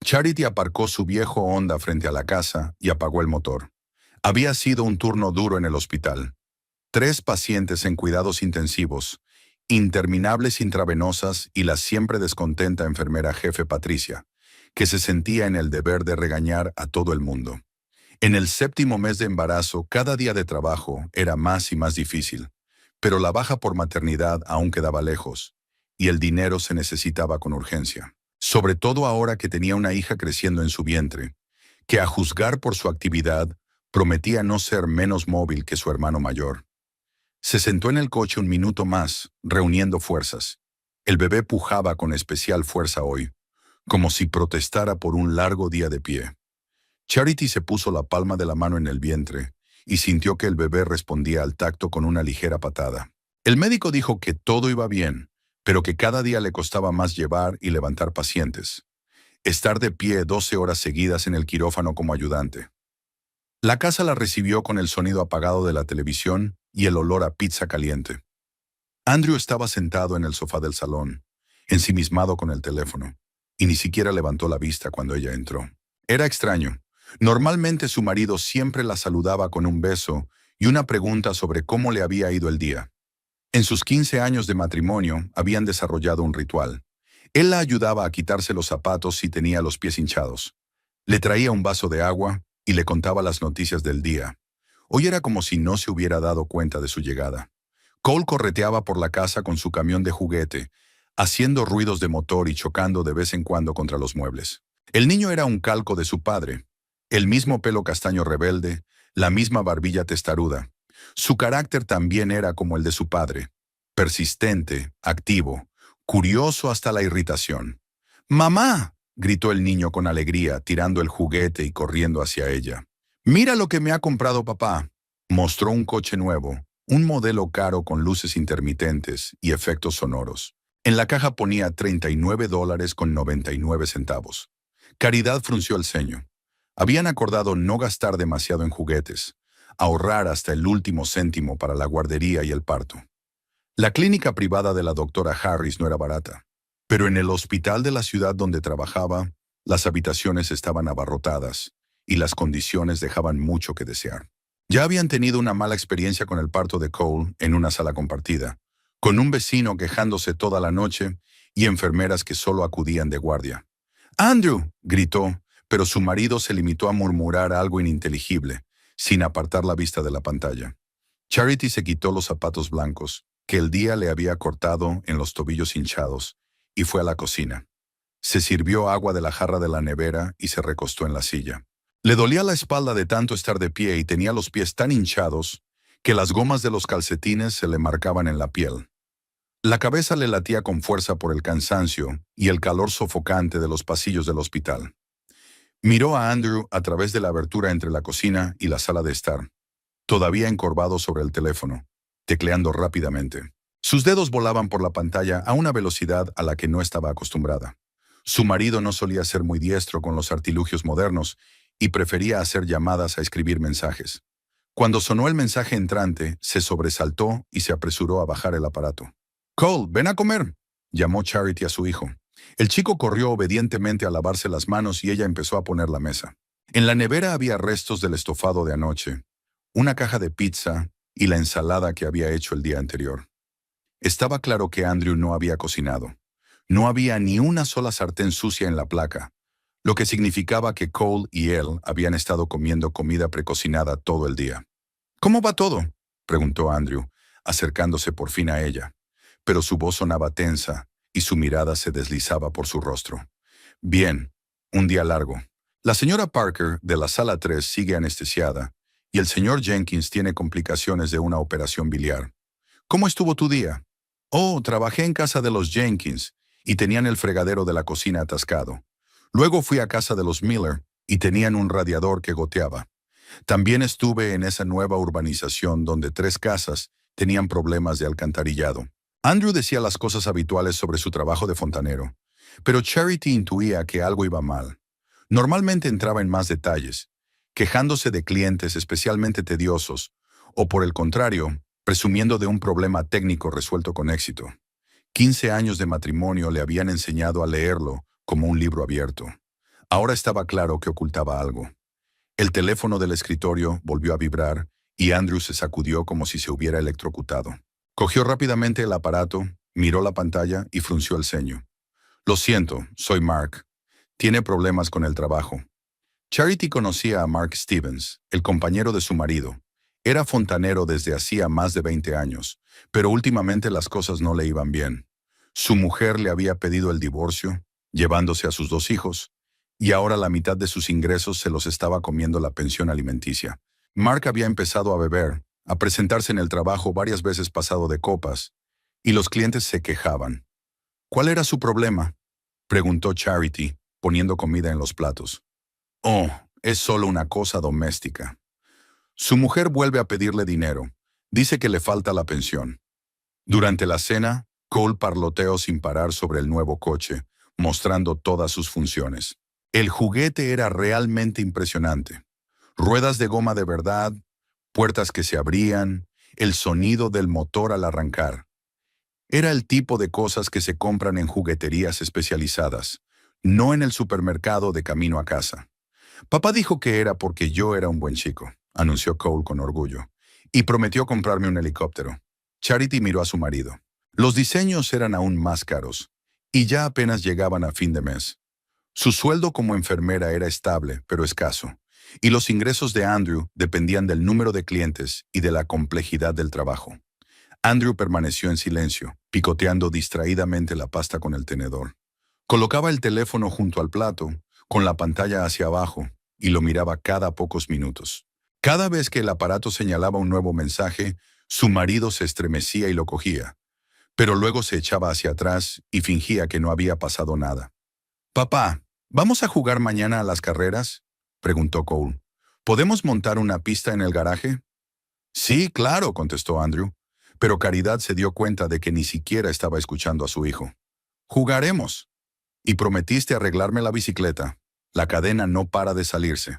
Charity aparcó su viejo Honda frente a la casa y apagó el motor. Había sido un turno duro en el hospital. 3 pacientes en cuidados intensivos, interminables intravenosas y la siempre descontenta enfermera jefe Patricia, que se sentía en el deber de regañar a todo el mundo. En el 7º mes de embarazo, cada día de trabajo era más y más difícil, pero la baja por maternidad aún quedaba lejos, y el dinero se necesitaba con urgencia. Sobre todo ahora que tenía una hija creciendo en su vientre, que a juzgar por su actividad, prometía no ser menos móvil que su hermano mayor. Se sentó en el coche un minuto más, reuniendo fuerzas. El bebé pujaba con especial fuerza hoy, como si protestara por un largo día de pie. Charity se puso la palma de la mano en el vientre y sintió que el bebé respondía al tacto con una ligera patada. El médico dijo que todo iba bien, pero que cada día le costaba más llevar y levantar pacientes. Estar de pie 12 horas seguidas en el quirófano como ayudante. La casa la recibió con el sonido apagado de la televisión y el olor a pizza caliente. Andrew estaba sentado en el sofá del salón, ensimismado con el teléfono, y ni siquiera levantó la vista cuando ella entró. Era extraño. Normalmente su marido siempre la saludaba con un beso y una pregunta sobre cómo le había ido el día. En sus 15 años de matrimonio habían desarrollado un ritual. Él la ayudaba a quitarse los zapatos si tenía los pies hinchados. Le traía un vaso de agua y le contaba las noticias del día. Hoy era como si no se hubiera dado cuenta de su llegada. Cole correteaba por la casa con su camión de juguete, haciendo ruidos de motor y chocando de vez en cuando contra los muebles. El niño era un calco de su padre. El mismo pelo castaño rebelde, la misma barbilla testaruda. Su carácter también era como el de su padre. Persistente, activo, curioso hasta la irritación. ¡Mamá!, gritó el niño con alegría, tirando el juguete y corriendo hacia ella. «Mira lo que me ha comprado papá». Mostró un coche nuevo, un modelo caro con luces intermitentes y efectos sonoros. En la caja ponía $39.99. Caridad frunció el ceño. Habían acordado no gastar demasiado en juguetes, ahorrar hasta el último céntimo para la guardería y el parto. La clínica privada de la doctora Harris no era barata, pero en el hospital de la ciudad donde trabajaba, las habitaciones estaban abarrotadas y las condiciones dejaban mucho que desear. Ya habían tenido una mala experiencia con el parto de Cole en una sala compartida, con un vecino quejándose toda la noche y enfermeras que solo acudían de guardia. «¡Andrew!», gritó, pero su marido se limitó a murmurar algo ininteligible, sin apartar la vista de la pantalla. Charity se quitó los zapatos blancos, que el día le había cortado en los tobillos hinchados, y fue a la cocina. Se sirvió agua de la jarra de la nevera y se recostó en la silla. Le dolía la espalda de tanto estar de pie y tenía los pies tan hinchados que las gomas de los calcetines se le marcaban en la piel. La cabeza le latía con fuerza por el cansancio y el calor sofocante de los pasillos del hospital. Miró a Andrew a través de la abertura entre la cocina y la sala de estar, todavía encorvado sobre el teléfono, tecleando rápidamente. Sus dedos volaban por la pantalla a una velocidad a la que no estaba acostumbrada. Su marido no solía ser muy diestro con los artilugios modernos y prefería hacer llamadas a escribir mensajes. Cuando sonó el mensaje entrante, se sobresaltó y se apresuró a bajar el aparato. «Cole, ven a comer», llamó Charity a su hijo. El chico corrió obedientemente a lavarse las manos y ella empezó a poner la mesa. En la nevera había restos del estofado de anoche, una caja de pizza y la ensalada que había hecho el día anterior. Estaba claro que Andrew no había cocinado. No había ni una sola sartén sucia en la placa, lo que significaba que Cole y él habían estado comiendo comida precocinada todo el día. «¿Cómo va todo?», preguntó Andrew, acercándose por fin a ella, pero su voz sonaba tensa y su mirada se deslizaba por su rostro. «Bien, un día largo. La señora Parker, de la sala 3, sigue anestesiada, y el señor Jenkins tiene complicaciones de una operación biliar. ¿Cómo estuvo tu día?» «Oh, trabajé en casa de los Jenkins, y tenían el fregadero de la cocina atascado. Luego fui a casa de los Miller, y tenían un radiador que goteaba. También estuve en esa nueva urbanización donde 3 casas tenían problemas de alcantarillado». Andrew decía las cosas habituales sobre su trabajo de fontanero, pero Charity intuía que algo iba mal. Normalmente entraba en más detalles, quejándose de clientes especialmente tediosos, o por el contrario, presumiendo de un problema técnico resuelto con éxito. 15 años de matrimonio le habían enseñado a leerlo como un libro abierto. Ahora estaba claro que ocultaba algo. El teléfono del escritorio volvió a vibrar y Andrew se sacudió como si se hubiera electrocutado. Cogió rápidamente el aparato, miró la pantalla y frunció el ceño. Lo siento, soy Mark. Tiene problemas con el trabajo. Charity conocía a Mark Stevens, el compañero de su marido. Era fontanero desde hacía más de 20 años, pero últimamente las cosas no le iban bien. Su mujer le había pedido el divorcio, llevándose a sus 2 hijos, y ahora la mitad de sus ingresos se los estaba comiendo la pensión alimenticia. Mark había empezado a beber, a presentarse en el trabajo varias veces pasado de copas, y los clientes se quejaban. ¿Cuál era su problema?, preguntó Charity, poniendo comida en los platos. Oh, es solo una cosa doméstica. Su mujer vuelve a pedirle dinero. Dice que le falta la pensión. Durante la cena, Cole parloteó sin parar sobre el nuevo coche, mostrando todas sus funciones. El juguete era realmente impresionante. Ruedas de goma de verdad, puertas que se abrían, el sonido del motor al arrancar. Era el tipo de cosas que se compran en jugueterías especializadas, no en el supermercado de camino a casa. Papá dijo que era porque yo era un buen chico, anunció Cole con orgullo, y prometió comprarme un helicóptero. Charity miró a su marido. Los diseños eran aún más caros, y ya apenas llegaban a fin de mes. Su sueldo como enfermera era estable, pero escaso, y los ingresos de Andrew dependían del número de clientes y de la complejidad del trabajo. Andrew permaneció en silencio, picoteando distraídamente la pasta con el tenedor. Colocaba el teléfono junto al plato, con la pantalla hacia abajo, y lo miraba cada pocos minutos. Cada vez que el aparato señalaba un nuevo mensaje, su marido se estremecía y lo cogía, pero luego se echaba hacia atrás y fingía que no había pasado nada. «Papá, ¿vamos a jugar mañana a las carreras?», preguntó Cole. «¿Podemos montar una pista en el garaje?». «Sí, claro», contestó Andrew, pero Caridad se dio cuenta de que ni siquiera estaba escuchando a su hijo. «Jugaremos. Y prometiste arreglarme la bicicleta. La cadena no para de salirse».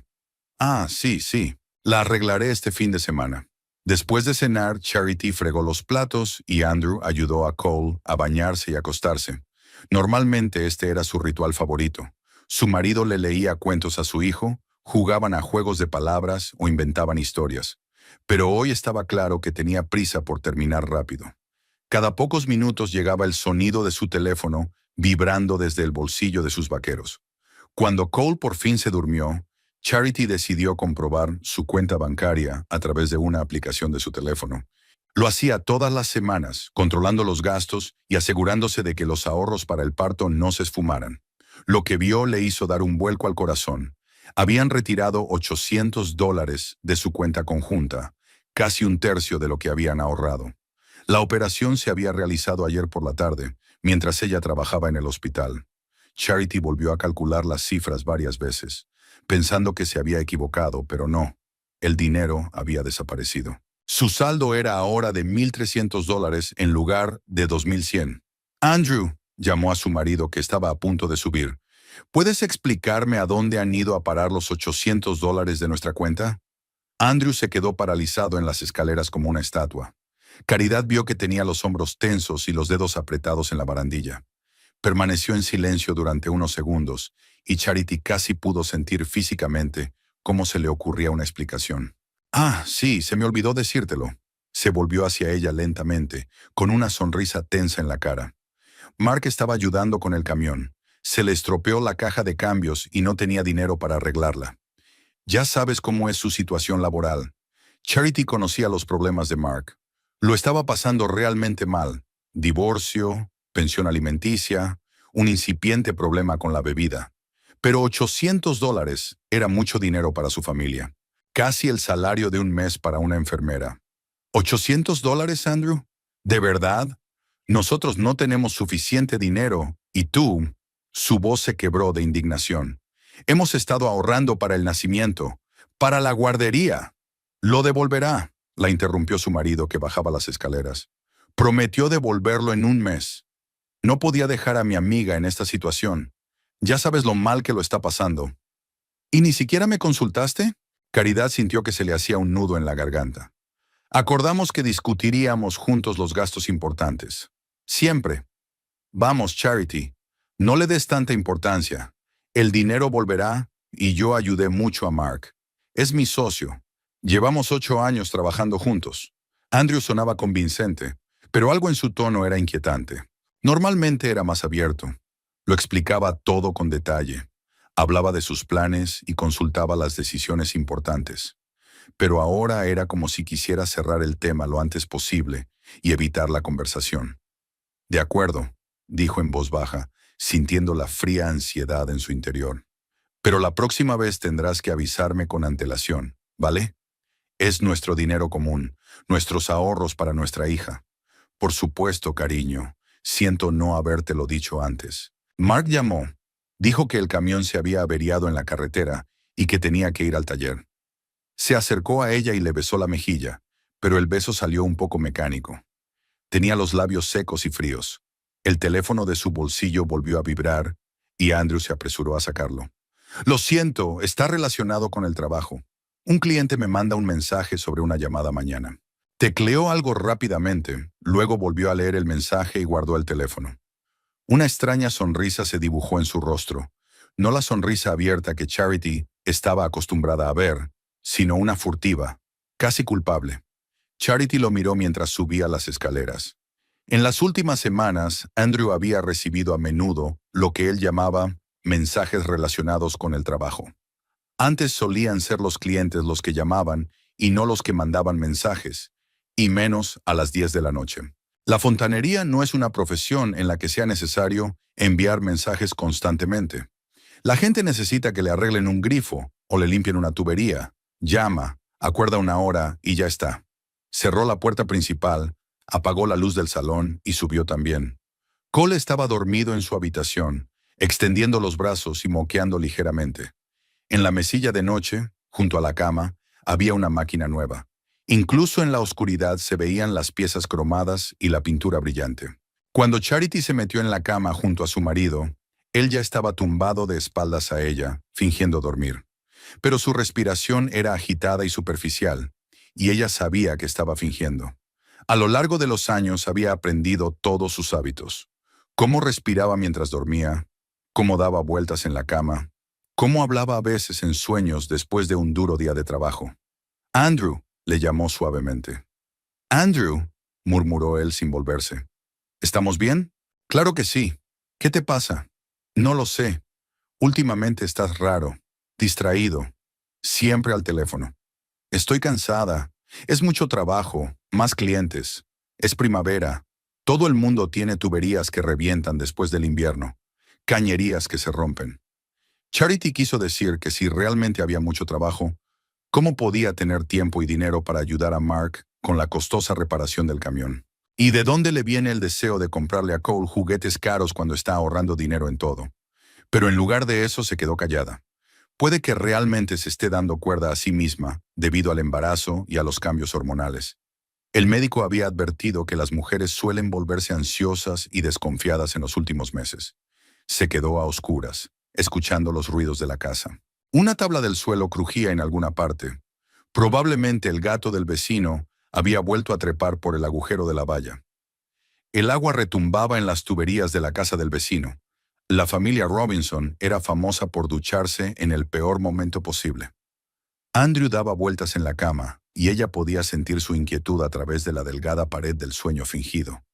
«Ah, sí, sí. La arreglaré este fin de semana». Después de cenar, Charity fregó los platos y Andrew ayudó a Cole a bañarse y acostarse. Normalmente este era su ritual favorito. Su marido le leía cuentos a su hijo, jugaban a juegos de palabras o inventaban historias. Pero hoy estaba claro que tenía prisa por terminar rápido. Cada pocos minutos llegaba el sonido de su teléfono, vibrando desde el bolsillo de sus vaqueros. Cuando Cole por fin se durmió, Charity decidió comprobar su cuenta bancaria a través de una aplicación de su teléfono. Lo hacía todas las semanas, controlando los gastos y asegurándose de que los ahorros para el parto no se esfumaran. Lo que vio le hizo dar un vuelco al corazón. Habían retirado $800 de su cuenta conjunta, casi un tercio de lo que habían ahorrado. La operación se había realizado ayer por la tarde, mientras ella trabajaba en el hospital. Charity volvió a calcular las cifras varias veces, pensando que se había equivocado, pero no. El dinero había desaparecido. Su saldo era ahora de $1,300 en lugar de 2,100. «Andrew», llamó a su marido que estaba a punto de subir, «¿puedes explicarme a dónde han ido a parar los $800 de nuestra cuenta?». Andrew se quedó paralizado en las escaleras como una estatua. Caridad vio que tenía los hombros tensos y los dedos apretados en la barandilla. Permaneció en silencio durante unos segundos, y Charity casi pudo sentir físicamente cómo se le ocurría una explicación. «Ah, sí, se me olvidó decírtelo». Se volvió hacia ella lentamente, con una sonrisa tensa en la cara. Mark estaba ayudando con el camión. Se le estropeó la caja de cambios y no tenía dinero para arreglarla. Ya sabes cómo es su situación laboral. Charity conocía los problemas de Mark. Lo estaba pasando realmente mal. Divorcio, pensión alimenticia, un incipiente problema con la bebida. Pero $800 era mucho dinero para su familia. Casi el salario de un mes para una enfermera. ¿$800, Andrew? ¿De verdad? Nosotros no tenemos suficiente dinero, y tú...». Su voz se quebró de indignación. «Hemos estado ahorrando para el nacimiento, para la guardería». «Lo devolverá», la interrumpió su marido que bajaba las escaleras. «Prometió devolverlo en un mes. No podía dejar a mi amiga en esta situación. Ya sabes lo mal que lo está pasando». «¿Y ni siquiera me consultaste?». Caridad sintió que se le hacía un nudo en la garganta. «Acordamos que discutiríamos juntos los gastos importantes. Siempre. Vamos, Charity. No le des tanta importancia. El dinero volverá y yo ayudé mucho a Mark. Es mi socio. Llevamos 8 años trabajando juntos. Andrew sonaba convincente, pero algo en su tono era inquietante. Normalmente era más abierto. Lo explicaba todo con detalle. Hablaba de sus planes y consultaba las decisiones importantes. Pero ahora era como si quisiera cerrar el tema lo antes posible y evitar la conversación. De acuerdo, dijo en voz baja, sintiendo la fría ansiedad en su interior. Pero la próxima vez tendrás que avisarme con antelación, ¿vale? Es nuestro dinero común, nuestros ahorros para nuestra hija. Por supuesto, cariño, siento no habértelo dicho antes. Mark llamó. Dijo que el camión se había averiado en la carretera y que tenía que ir al taller. Se acercó a ella y le besó la mejilla, pero el beso salió un poco mecánico. Tenía los labios secos y fríos. El teléfono de su bolsillo volvió a vibrar y Andrew se apresuró a sacarlo. Lo siento, está relacionado con el trabajo. Un cliente me manda un mensaje sobre una llamada mañana. Tecleó algo rápidamente, luego volvió a leer el mensaje y guardó el teléfono. Una extraña sonrisa se dibujó en su rostro, no la sonrisa abierta que Charity estaba acostumbrada a ver, sino una furtiva, casi culpable. Charity lo miró mientras subía las escaleras. En las últimas semanas, Andrew había recibido a menudo lo que él llamaba mensajes relacionados con el trabajo. Antes solían ser los clientes los que llamaban y no los que mandaban mensajes, y menos a las 10 de la noche. La fontanería no es una profesión en la que sea necesario enviar mensajes constantemente. La gente necesita que le arreglen un grifo o le limpien una tubería. Llama, acuerda una hora y ya está. Cerró la puerta principal, apagó la luz del salón y subió también. Cole estaba dormido en su habitación, extendiendo los brazos y moqueando ligeramente. En la mesilla de noche, junto a la cama, había una máquina nueva. Incluso en la oscuridad se veían las piezas cromadas y la pintura brillante. Cuando Charity se metió en la cama junto a su marido, él ya estaba tumbado de espaldas a ella, fingiendo dormir. Pero su respiración era agitada y superficial, y ella sabía que estaba fingiendo. A lo largo de los años había aprendido todos sus hábitos. Cómo respiraba mientras dormía, cómo daba vueltas en la cama, cómo hablaba a veces en sueños después de un duro día de trabajo. Andrew, le llamó suavemente. Andrew, murmuró él sin volverse. ¿Estamos bien? Claro que sí. ¿Qué te pasa? No lo sé. Últimamente estás raro, distraído, siempre al teléfono. Estoy cansada. Es mucho trabajo, más clientes. Es primavera. Todo el mundo tiene tuberías que revientan después del invierno, cañerías que se rompen. Charity quiso decir que si realmente había mucho trabajo, ¿cómo podía tener tiempo y dinero para ayudar a Mark con la costosa reparación del camión? ¿Y de dónde le viene el deseo de comprarle a Cole juguetes caros cuando está ahorrando dinero en todo? Pero en lugar de eso se quedó callada. Puede que realmente se esté dando cuerda a sí misma debido al embarazo y a los cambios hormonales. El médico había advertido que las mujeres suelen volverse ansiosas y desconfiadas en los últimos meses. Se quedó a oscuras, escuchando los ruidos de la casa. Una tabla del suelo crujía en alguna parte. Probablemente el gato del vecino había vuelto a trepar por el agujero de la valla. El agua retumbaba en las tuberías de la casa del vecino. La familia Robinson era famosa por ducharse en el peor momento posible. Andrew daba vueltas en la cama, y ella podía sentir su inquietud a través de la delgada pared del sueño fingido.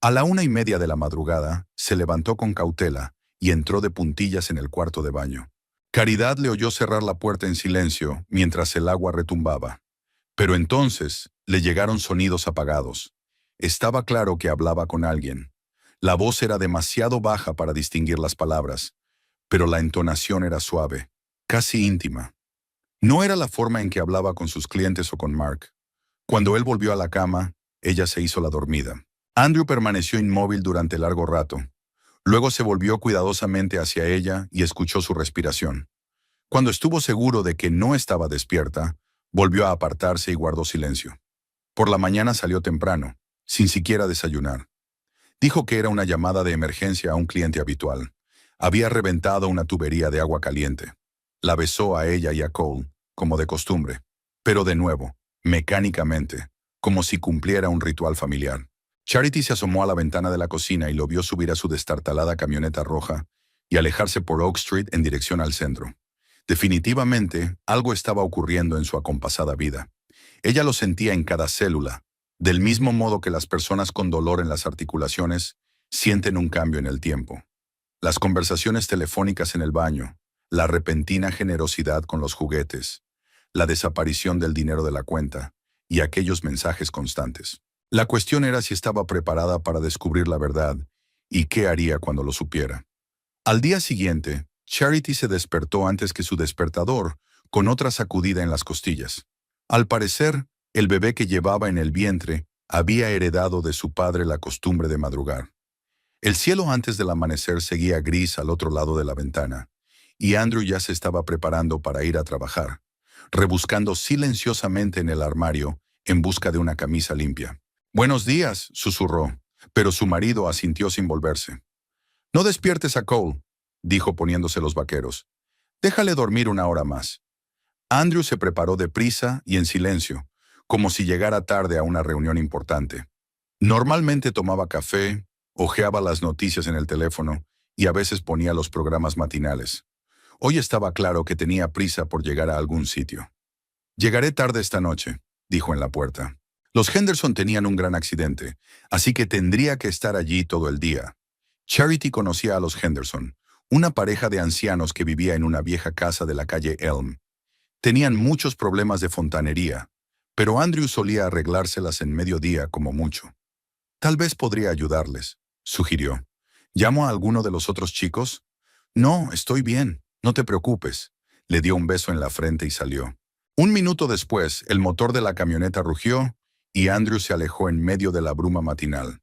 A la 1:30 de la madrugada, se levantó con cautela y entró de puntillas en el cuarto de baño. Caridad le oyó cerrar la puerta en silencio mientras el agua retumbaba. Pero entonces le llegaron sonidos apagados. Estaba claro que hablaba con alguien. La voz era demasiado baja para distinguir las palabras, pero la entonación era suave, casi íntima. No era la forma en que hablaba con sus clientes o con Mark. Cuando él volvió a la cama, ella se hizo la dormida. Andrew permaneció inmóvil durante largo rato. Luego se volvió cuidadosamente hacia ella y escuchó su respiración. Cuando estuvo seguro de que no estaba despierta, volvió a apartarse y guardó silencio. Por la mañana salió temprano, sin siquiera desayunar. Dijo que era una llamada de emergencia a un cliente habitual. Había reventado una tubería de agua caliente. La besó a ella y a Cole, como de costumbre, pero de nuevo, mecánicamente, como si cumpliera un ritual familiar. Charity se asomó a la ventana de la cocina y lo vio subir a su destartalada camioneta roja, y alejarse por Oak Street en dirección al centro. Definitivamente, algo estaba ocurriendo en su acompasada vida. Ella lo sentía en cada célula, del mismo modo que las personas con dolor en las articulaciones sienten un cambio en el tiempo. Las conversaciones telefónicas en el baño, la repentina generosidad con los juguetes, la desaparición del dinero de la cuenta y aquellos mensajes constantes. La cuestión era si estaba preparada para descubrir la verdad y qué haría cuando lo supiera. Al día siguiente, Charity se despertó antes que su despertador, con otra sacudida en las costillas. Al parecer, el bebé que llevaba en el vientre había heredado de su padre la costumbre de madrugar. El cielo antes del amanecer seguía gris al otro lado de la ventana, y Andrew ya se estaba preparando para ir a trabajar, rebuscando silenciosamente en el armario en busca de una camisa limpia. «Buenos días», susurró, pero su marido asintió sin volverse. «No despiertes a Cole», dijo poniéndose los vaqueros. «Déjale dormir una hora más». Andrew se preparó deprisa y en silencio, como si llegara tarde a una reunión importante. Normalmente tomaba café, hojeaba las noticias en el teléfono y a veces ponía los programas matinales. Hoy estaba claro que tenía prisa por llegar a algún sitio. «Llegaré tarde esta noche», dijo en la puerta. Los Henderson tenían un gran accidente, así que tendría que estar allí todo el día. Charity conocía a los Henderson, una pareja de ancianos que vivía en una vieja casa de la calle Elm. Tenían muchos problemas de fontanería, pero Andrew solía arreglárselas en mediodía como mucho. «Tal vez podría ayudarles», sugirió. «¿Llamo a alguno de los otros chicos?» «No, estoy bien, no te preocupes». Le dio un beso en la frente y salió. Un minuto después, el motor de la camioneta rugió y Andrew se alejó en medio de la bruma matinal.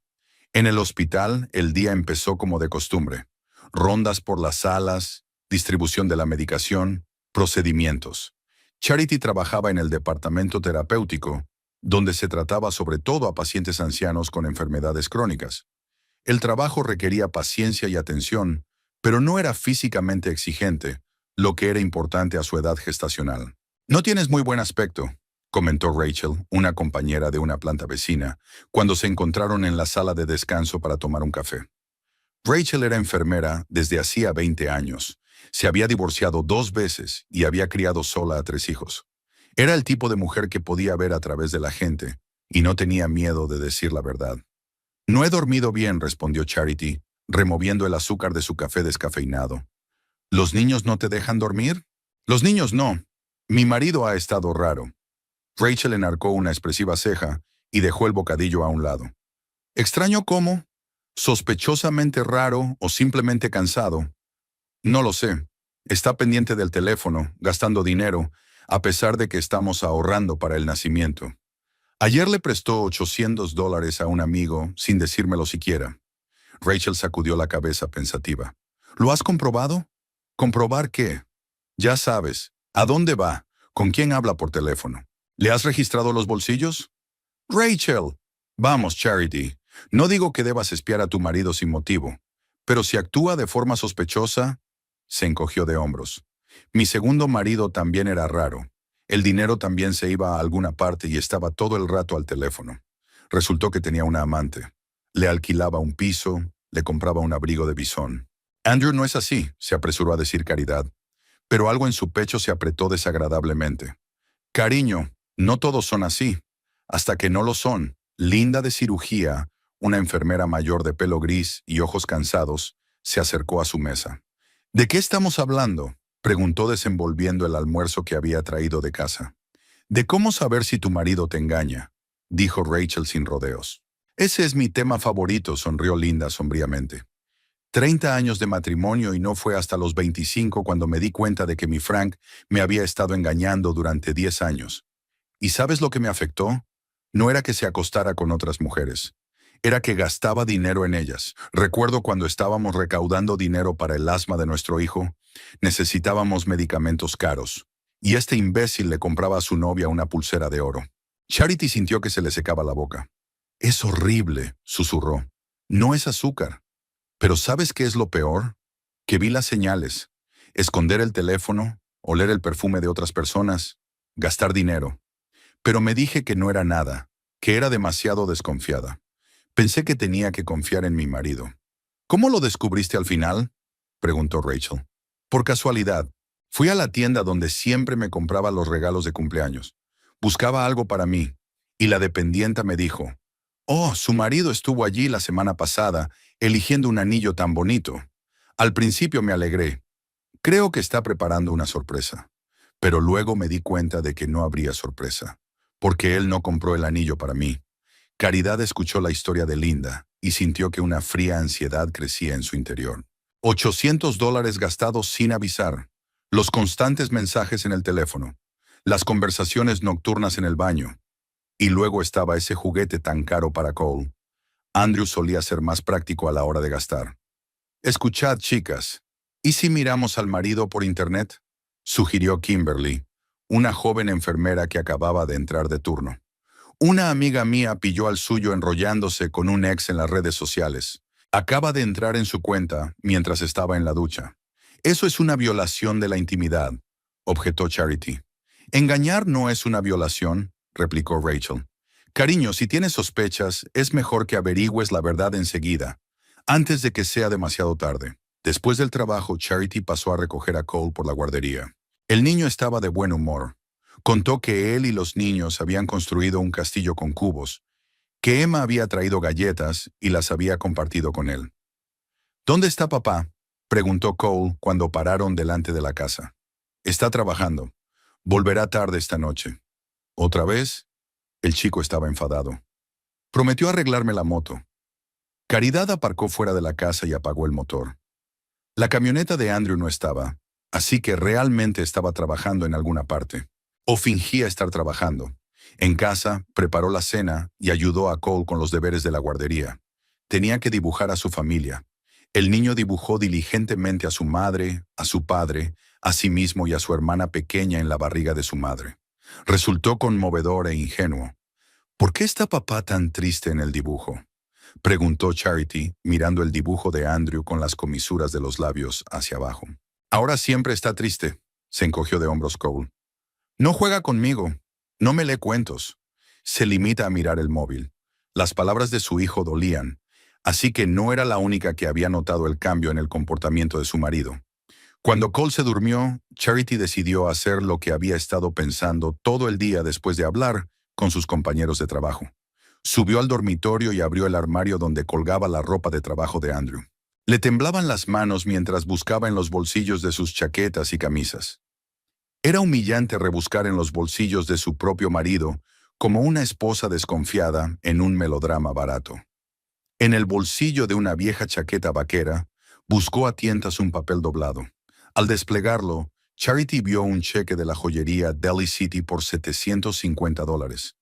En el hospital, el día empezó como de costumbre. Rondas por las salas, distribución de la medicación, procedimientos. Charity trabajaba en el departamento terapéutico, donde se trataba sobre todo a pacientes ancianos con enfermedades crónicas. El trabajo requería paciencia y atención, pero no era físicamente exigente, lo que era importante a su edad gestacional. «No tienes muy buen aspecto», comentó Rachel, una compañera de una planta vecina, cuando se encontraron en la sala de descanso para tomar un café. Rachel era enfermera desde hacía 20 años. Se había divorciado 2 veces y había criado sola a 3 hijos. Era el tipo de mujer que podía ver a través de la gente y no tenía miedo de decir la verdad. «No he dormido bien», respondió Charity, removiendo el azúcar de su café descafeinado. «¿Los niños no te dejan dormir?» «Los niños no. Mi marido ha estado raro». Rachel enarcó una expresiva ceja y dejó el bocadillo a un lado. «¿Extraño cómo? ¿Sospechosamente raro o simplemente cansado?» «No lo sé. Está pendiente del teléfono, gastando dinero, a pesar de que estamos ahorrando para el nacimiento. Ayer le prestó $800 a un amigo sin decírmelo siquiera». Rachel sacudió la cabeza pensativa. «¿Lo has comprobado?» «¿Comprobar qué?» «Ya sabes. ¿A dónde va? ¿Con quién habla por teléfono? ¿Le has registrado los bolsillos?» «Rachel». «Vamos, Charity. No digo que debas espiar a tu marido sin motivo, pero si actúa de forma sospechosa...» Se encogió de hombros. «Mi segundo marido también era raro. El dinero también se iba a alguna parte y estaba todo el rato al teléfono. Resultó que tenía una amante. Le alquilaba un piso, le compraba un abrigo de bisón». «Andrew no es así», se apresuró a decir Caridad, pero algo en su pecho se apretó desagradablemente. «Cariño, no todos son así. Hasta que no lo son». Linda de cirugía, una enfermera mayor de pelo gris y ojos cansados, se acercó a su mesa. «¿De qué estamos hablando?», preguntó desenvolviendo el almuerzo que había traído de casa. «De cómo saber si tu marido te engaña», dijo Rachel sin rodeos. «Ese es mi tema favorito», sonrió Linda sombríamente. 30 años de matrimonio y no fue hasta los 25 cuando me di cuenta de que mi Frank me había estado engañando durante 10 años. ¿Y sabes lo que me afectó? No era que se acostara con otras mujeres. Era que gastaba dinero en ellas. Recuerdo cuando estábamos recaudando dinero para el asma de nuestro hijo, necesitábamos medicamentos caros, y este imbécil le compraba a su novia una pulsera de oro. Charity sintió que se le secaba la boca. «Es horrible», susurró. «No es azúcar. Pero ¿sabes qué es lo peor? Que vi las señales. Esconder el teléfono, oler el perfume de otras personas, gastar dinero. Pero me dije que no era nada, que era demasiado desconfiada. Pensé que tenía que confiar en mi marido». «¿Cómo lo descubriste al final?» preguntó Rachel. Por casualidad, fui a la tienda donde siempre me compraba los regalos de cumpleaños. Buscaba algo para mí, y la dependienta me dijo, «Oh, su marido estuvo allí la semana pasada, eligiendo un anillo tan bonito». Al principio me alegré. Creo que está preparando una sorpresa. Pero luego me di cuenta de que no habría sorpresa, porque él no compró el anillo para mí. Caridad escuchó la historia de Linda y sintió que una fría ansiedad crecía en su interior. $800 gastados sin avisar, los constantes mensajes en el teléfono, las conversaciones nocturnas en el baño, y luego estaba ese juguete tan caro para Cole. Andrew solía ser más práctico a la hora de gastar. «Escuchad, chicas, ¿y si miramos al marido por internet?», sugirió Kimberly, una joven enfermera que acababa de entrar de turno. «Una amiga mía pilló al suyo enrollándose con un ex en las redes sociales. Acaba de entrar en su cuenta mientras estaba en la ducha. Eso es una violación de la intimidad», objetó Charity. «Engañar no es una violación», replicó Rachel. «Cariño, si tienes sospechas, es mejor que averigües la verdad enseguida, antes de que sea demasiado tarde». Después del trabajo, Charity pasó a recoger a Cole por la guardería. El niño estaba de buen humor. Contó que él y los niños habían construido un castillo con cubos, que Emma había traído galletas y las había compartido con él. «¿Dónde está papá?», preguntó Cole cuando pararon delante de la casa. «Está trabajando. Volverá tarde esta noche». «¿Otra vez?». El chico estaba enfadado. «Prometió arreglarme la moto». Caridad aparcó fuera de la casa y apagó el motor. La camioneta de Andrew no estaba, así que realmente estaba trabajando en alguna parte. O fingía estar trabajando. En casa, preparó la cena y ayudó a Cole con los deberes de la guardería. Tenía que dibujar a su familia. El niño dibujó diligentemente a su madre, a su padre, a sí mismo y a su hermana pequeña en la barriga de su madre. Resultó conmovedor e ingenuo. «¿Por qué está papá tan triste en el dibujo?», preguntó Charity, mirando el dibujo de Andrew con las comisuras de los labios hacia abajo. «Ahora siempre está triste», se encogió de hombros Cole. «No juega conmigo, no me lee cuentos. Se limita a mirar el móvil». Las palabras de su hijo dolían, así que no era la única que había notado el cambio en el comportamiento de su marido. Cuando Cole se durmió, Charity decidió hacer lo que había estado pensando todo el día después de hablar con sus compañeros de trabajo. Subió al dormitorio y abrió el armario donde colgaba la ropa de trabajo de Andrew. Le temblaban las manos mientras buscaba en los bolsillos de sus chaquetas y camisas. Era humillante rebuscar en los bolsillos de su propio marido como una esposa desconfiada en un melodrama barato. En el bolsillo de una vieja chaqueta vaquera, buscó a tientas un papel doblado. Al desplegarlo, Charity vio un cheque de la joyería Deli City por $750.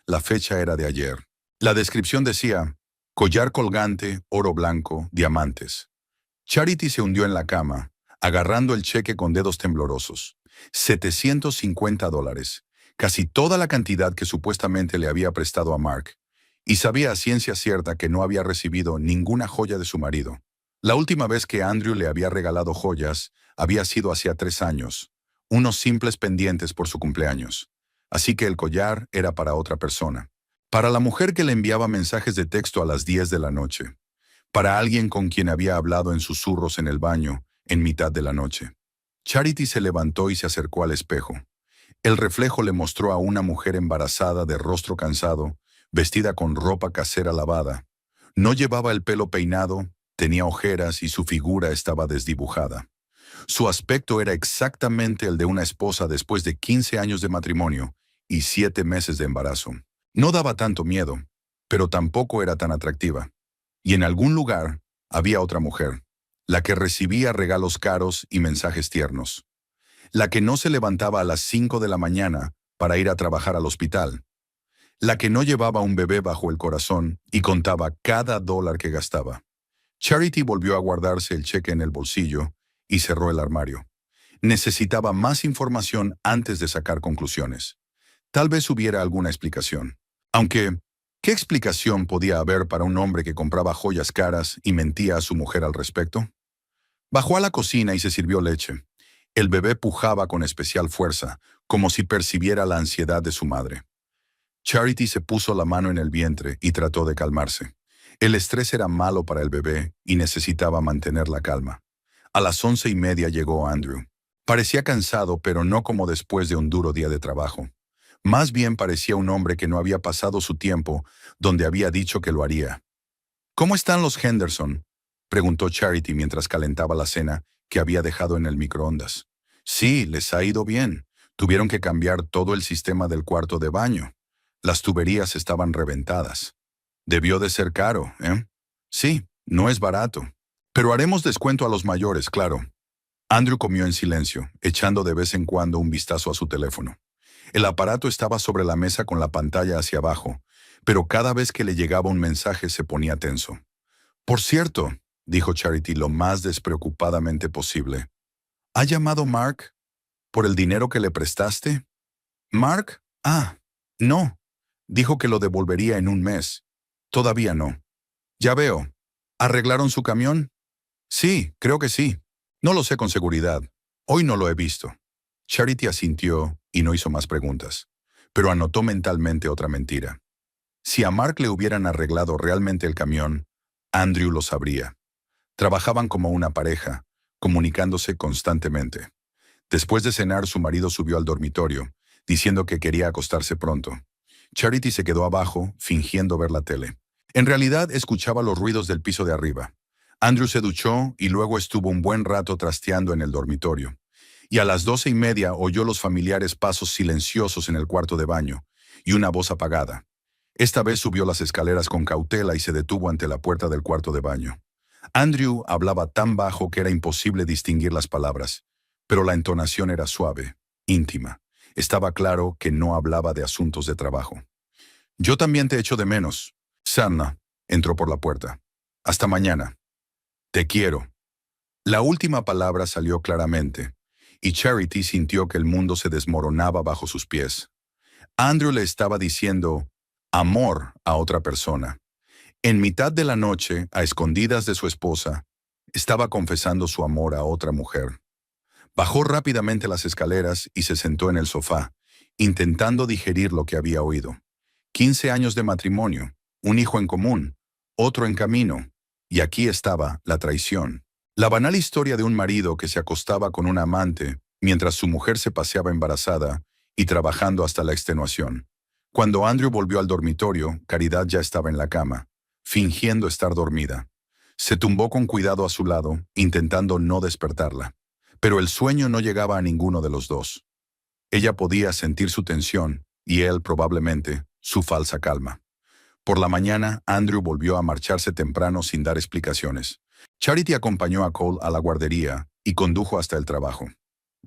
La fecha era de ayer. La descripción decía, collar colgante, oro blanco, diamantes. Charity se hundió en la cama, agarrando el cheque con dedos temblorosos. $750, casi toda la cantidad que supuestamente le había prestado a Mark, y sabía a ciencia cierta que no había recibido ninguna joya de su marido. La última vez que Andrew le había regalado joyas había sido hacía 3 años, unos simples pendientes por su cumpleaños. Así que el collar era para otra persona. Para la mujer que le enviaba mensajes de texto a las 10 de la noche. Para alguien con quien había hablado en susurros en el baño, en mitad de la noche. Charity se levantó y se acercó al espejo. El reflejo le mostró a una mujer embarazada de rostro cansado, vestida con ropa casera lavada. No llevaba el pelo peinado, tenía ojeras y su figura estaba desdibujada. Su aspecto era exactamente el de una esposa después de 15 años de matrimonio y 7 meses de embarazo. No daba tanto miedo, pero tampoco era tan atractiva. Y en algún lugar había otra mujer, la que recibía regalos caros y mensajes tiernos. La que no se levantaba a las 5 de la mañana para ir a trabajar al hospital. La que no llevaba un bebé bajo el corazón y contaba cada dólar que gastaba. Charity volvió a guardarse el cheque en el bolsillo y cerró el armario. Necesitaba más información antes de sacar conclusiones. Tal vez hubiera alguna explicación. Aunque, ¿qué explicación podía haber para un hombre que compraba joyas caras y mentía a su mujer al respecto? Bajó a la cocina y se sirvió leche. El bebé pujaba con especial fuerza, como si percibiera la ansiedad de su madre. Charity se puso la mano en el vientre y trató de calmarse. El estrés era malo para el bebé y necesitaba mantener la calma. A las 11:30 llegó Andrew. Parecía cansado, pero no como después de un duro día de trabajo. Más bien parecía un hombre que no había pasado su tiempo donde había dicho que lo haría. ¿Cómo están los Henderson?, preguntó Charity mientras calentaba la cena que había dejado en el microondas. Sí, les ha ido bien. Tuvieron que cambiar todo el sistema del cuarto de baño. Las tuberías estaban reventadas. Debió de ser caro, ¿eh? Sí, no es barato. Pero haremos descuento a los mayores, claro. Andrew comió en silencio, echando de vez en cuando un vistazo a su teléfono. El aparato estaba sobre la mesa con la pantalla hacia abajo, pero cada vez que le llegaba un mensaje se ponía tenso. Por cierto, dijo Charity lo más despreocupadamente posible. ¿Ha llamado Mark por el dinero que le prestaste? ¿Mark? Ah, no. Dijo que lo devolvería en un mes. Todavía no. Ya veo. ¿Arreglaron su camión? Sí, creo que sí. No lo sé con seguridad. Hoy no lo he visto. Charity asintió y no hizo más preguntas, pero anotó mentalmente otra mentira. Si a Mark le hubieran arreglado realmente el camión, Andrew lo sabría. Trabajaban como una pareja, comunicándose constantemente. Después de cenar, su marido subió al dormitorio, diciendo que quería acostarse pronto. Charity se quedó abajo, fingiendo ver la tele. En realidad, escuchaba los ruidos del piso de arriba. Andrew se duchó y luego estuvo un buen rato trasteando en el dormitorio. Y a las 12:30 oyó los familiares pasos silenciosos en el cuarto de baño y una voz apagada. Esta vez subió las escaleras con cautela y se detuvo ante la puerta del cuarto de baño. Andrew hablaba tan bajo que era imposible distinguir las palabras, pero la entonación era suave, íntima. Estaba claro que no hablaba de asuntos de trabajo. Yo también te echo de menos. Sanna entró por la puerta. Hasta mañana. Te quiero. La última palabra salió claramente, y Charity sintió que el mundo se desmoronaba bajo sus pies. Andrew le estaba diciendo amor a otra persona. En mitad de la noche, a escondidas de su esposa, estaba confesando su amor a otra mujer. Bajó rápidamente las escaleras y se sentó en el sofá, intentando digerir lo que había oído. 15 años de matrimonio, un hijo en común, otro en camino, y aquí estaba la traición. La banal historia de un marido que se acostaba con una amante mientras su mujer se paseaba embarazada y trabajando hasta la extenuación. Cuando Andrew volvió al dormitorio, Caridad ya estaba en la cama, fingiendo estar dormida. Se tumbó con cuidado a su lado, intentando no despertarla. Pero el sueño no llegaba a ninguno de los dos. Ella podía sentir su tensión, y él probablemente su falsa calma. Por la mañana, Andrew volvió a marcharse temprano sin dar explicaciones. Charity acompañó a Cole a la guardería y condujo hasta el trabajo.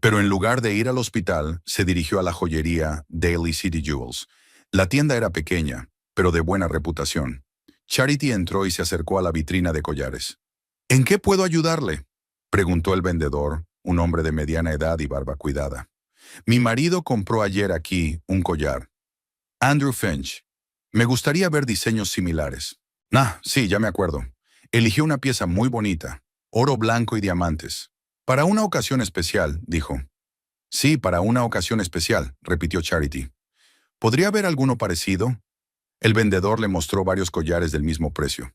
Pero en lugar de ir al hospital, se dirigió a la joyería Daly City Jewels. La tienda era pequeña, pero de buena reputación. Charity entró y se acercó a la vitrina de collares. ¿En qué puedo ayudarle?, preguntó el vendedor, un hombre de mediana edad y barba cuidada. Mi marido compró ayer aquí un collar. Andrew Finch. Me gustaría ver diseños similares. Ah, sí, ya me acuerdo. Eligió una pieza muy bonita, oro blanco y diamantes. Para una ocasión especial, dijo. Sí, para una ocasión especial, repitió Charity. ¿Podría haber alguno parecido? El vendedor le mostró varios collares del mismo precio.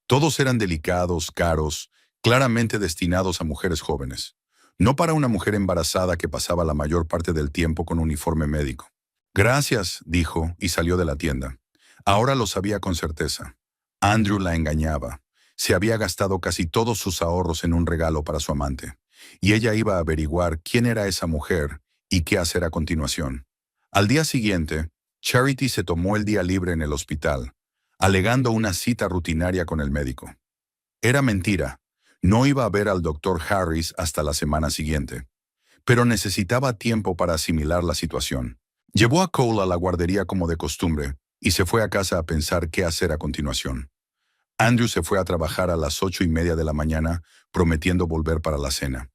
Todos eran delicados, caros, claramente destinados a mujeres jóvenes. No para una mujer embarazada que pasaba la mayor parte del tiempo con uniforme médico. Gracias, dijo, y salió de la tienda. Ahora lo sabía con certeza. Andrew la engañaba. Se había gastado casi todos sus ahorros en un regalo para su amante, y ella iba a averiguar quién era esa mujer y qué hacer a continuación. Al día siguiente, Charity se tomó el día libre en el hospital, alegando una cita rutinaria con el médico. Era mentira. No iba a ver al doctor Harris hasta la semana siguiente, pero necesitaba tiempo para asimilar la situación. Llevó a Cole a la guardería como de costumbre y se fue a casa a pensar qué hacer a continuación. Andrew se fue a trabajar a las 8:30 de la mañana, prometiendo volver para la cena.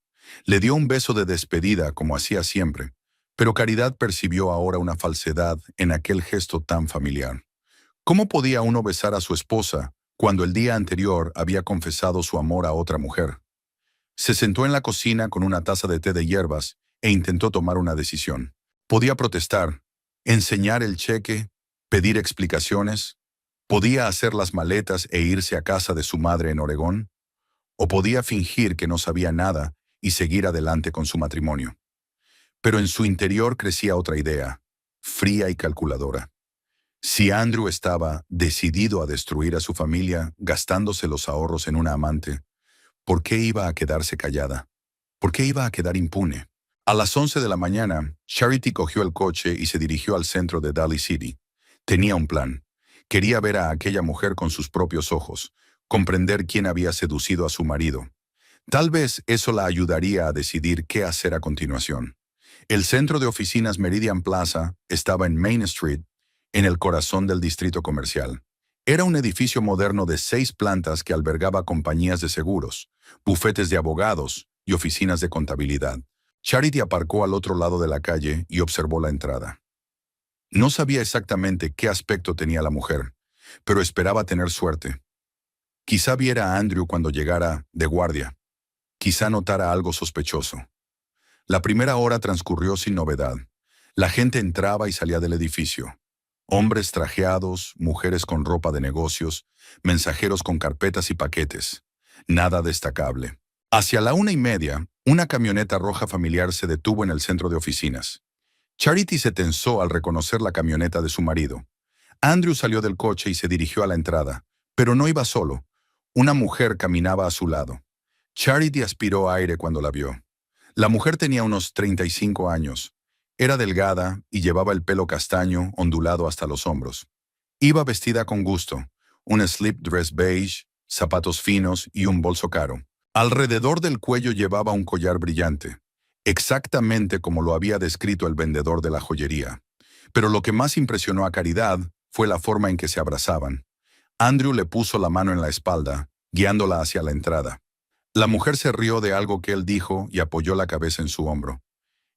Le dio un beso de despedida, como hacía siempre, pero Caridad percibió ahora una falsedad en aquel gesto tan familiar. ¿Cómo podía uno besar a su esposa cuando el día anterior había confesado su amor a otra mujer? Se sentó en la cocina con una taza de té de hierbas e intentó tomar una decisión. Podía protestar, enseñar el cheque, pedir explicaciones. Podía hacer las maletas e irse a casa de su madre en Oregón. o podía fingir que no sabía nada y seguir adelante con su matrimonio. Pero en su interior crecía otra idea, fría y calculadora. Si Andrew estaba decidido a destruir a su familia gastándose los ahorros en una amante, ¿por qué iba a quedarse callada? ¿Por qué iba a quedar impune? A las 11 de la mañana, Charity cogió el coche y se dirigió al centro de Daly City. Tenía un plan. Quería ver a aquella mujer con sus propios ojos, comprender quién había seducido a su marido. Tal vez eso la ayudaría a decidir qué hacer a continuación. El centro de oficinas Meridian Plaza estaba en Main Street, en el corazón del distrito comercial. Era un edificio moderno de 6 plantas que albergaba compañías de seguros, bufetes de abogados y oficinas de contabilidad. Charity aparcó al otro lado de la calle y observó la entrada. No sabía exactamente qué aspecto tenía la mujer, pero esperaba tener suerte. Quizá viera a Andrew cuando llegara de guardia. Quizá notara algo sospechoso. La primera hora transcurrió sin novedad. La gente entraba y salía del edificio. Hombres trajeados, mujeres con ropa de negocios, mensajeros con carpetas y paquetes. Nada destacable. Hacia la 1:30, una camioneta roja familiar se detuvo en el centro de oficinas. Charity se tensó al reconocer la camioneta de su marido. Andrew salió del coche y se dirigió a la entrada, pero no iba solo. Una mujer caminaba a su lado. Charity aspiró aire cuando la vio. La mujer tenía unos 35 años. Era delgada y llevaba el pelo castaño ondulado hasta los hombros. Iba vestida con gusto, un slip dress beige, zapatos finos y un bolso caro. Alrededor del cuello llevaba un collar brillante, exactamente como lo había descrito el vendedor de la joyería. Pero lo que más impresionó a Caridad fue la forma en que se abrazaban. Andrew le puso la mano en la espalda, guiándola hacia la entrada. La mujer se rió de algo que él dijo y apoyó la cabeza en su hombro.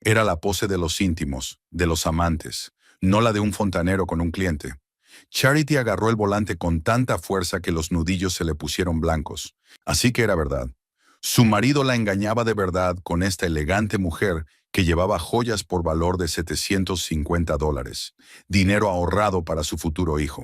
Era la pose de los íntimos, de los amantes, no la de un fontanero con un cliente. Charity agarró el volante con tanta fuerza que los nudillos se le pusieron blancos. Así que era verdad. Su marido la engañaba de verdad con esta elegante mujer que llevaba joyas por valor de $750, dinero ahorrado para su futuro hijo.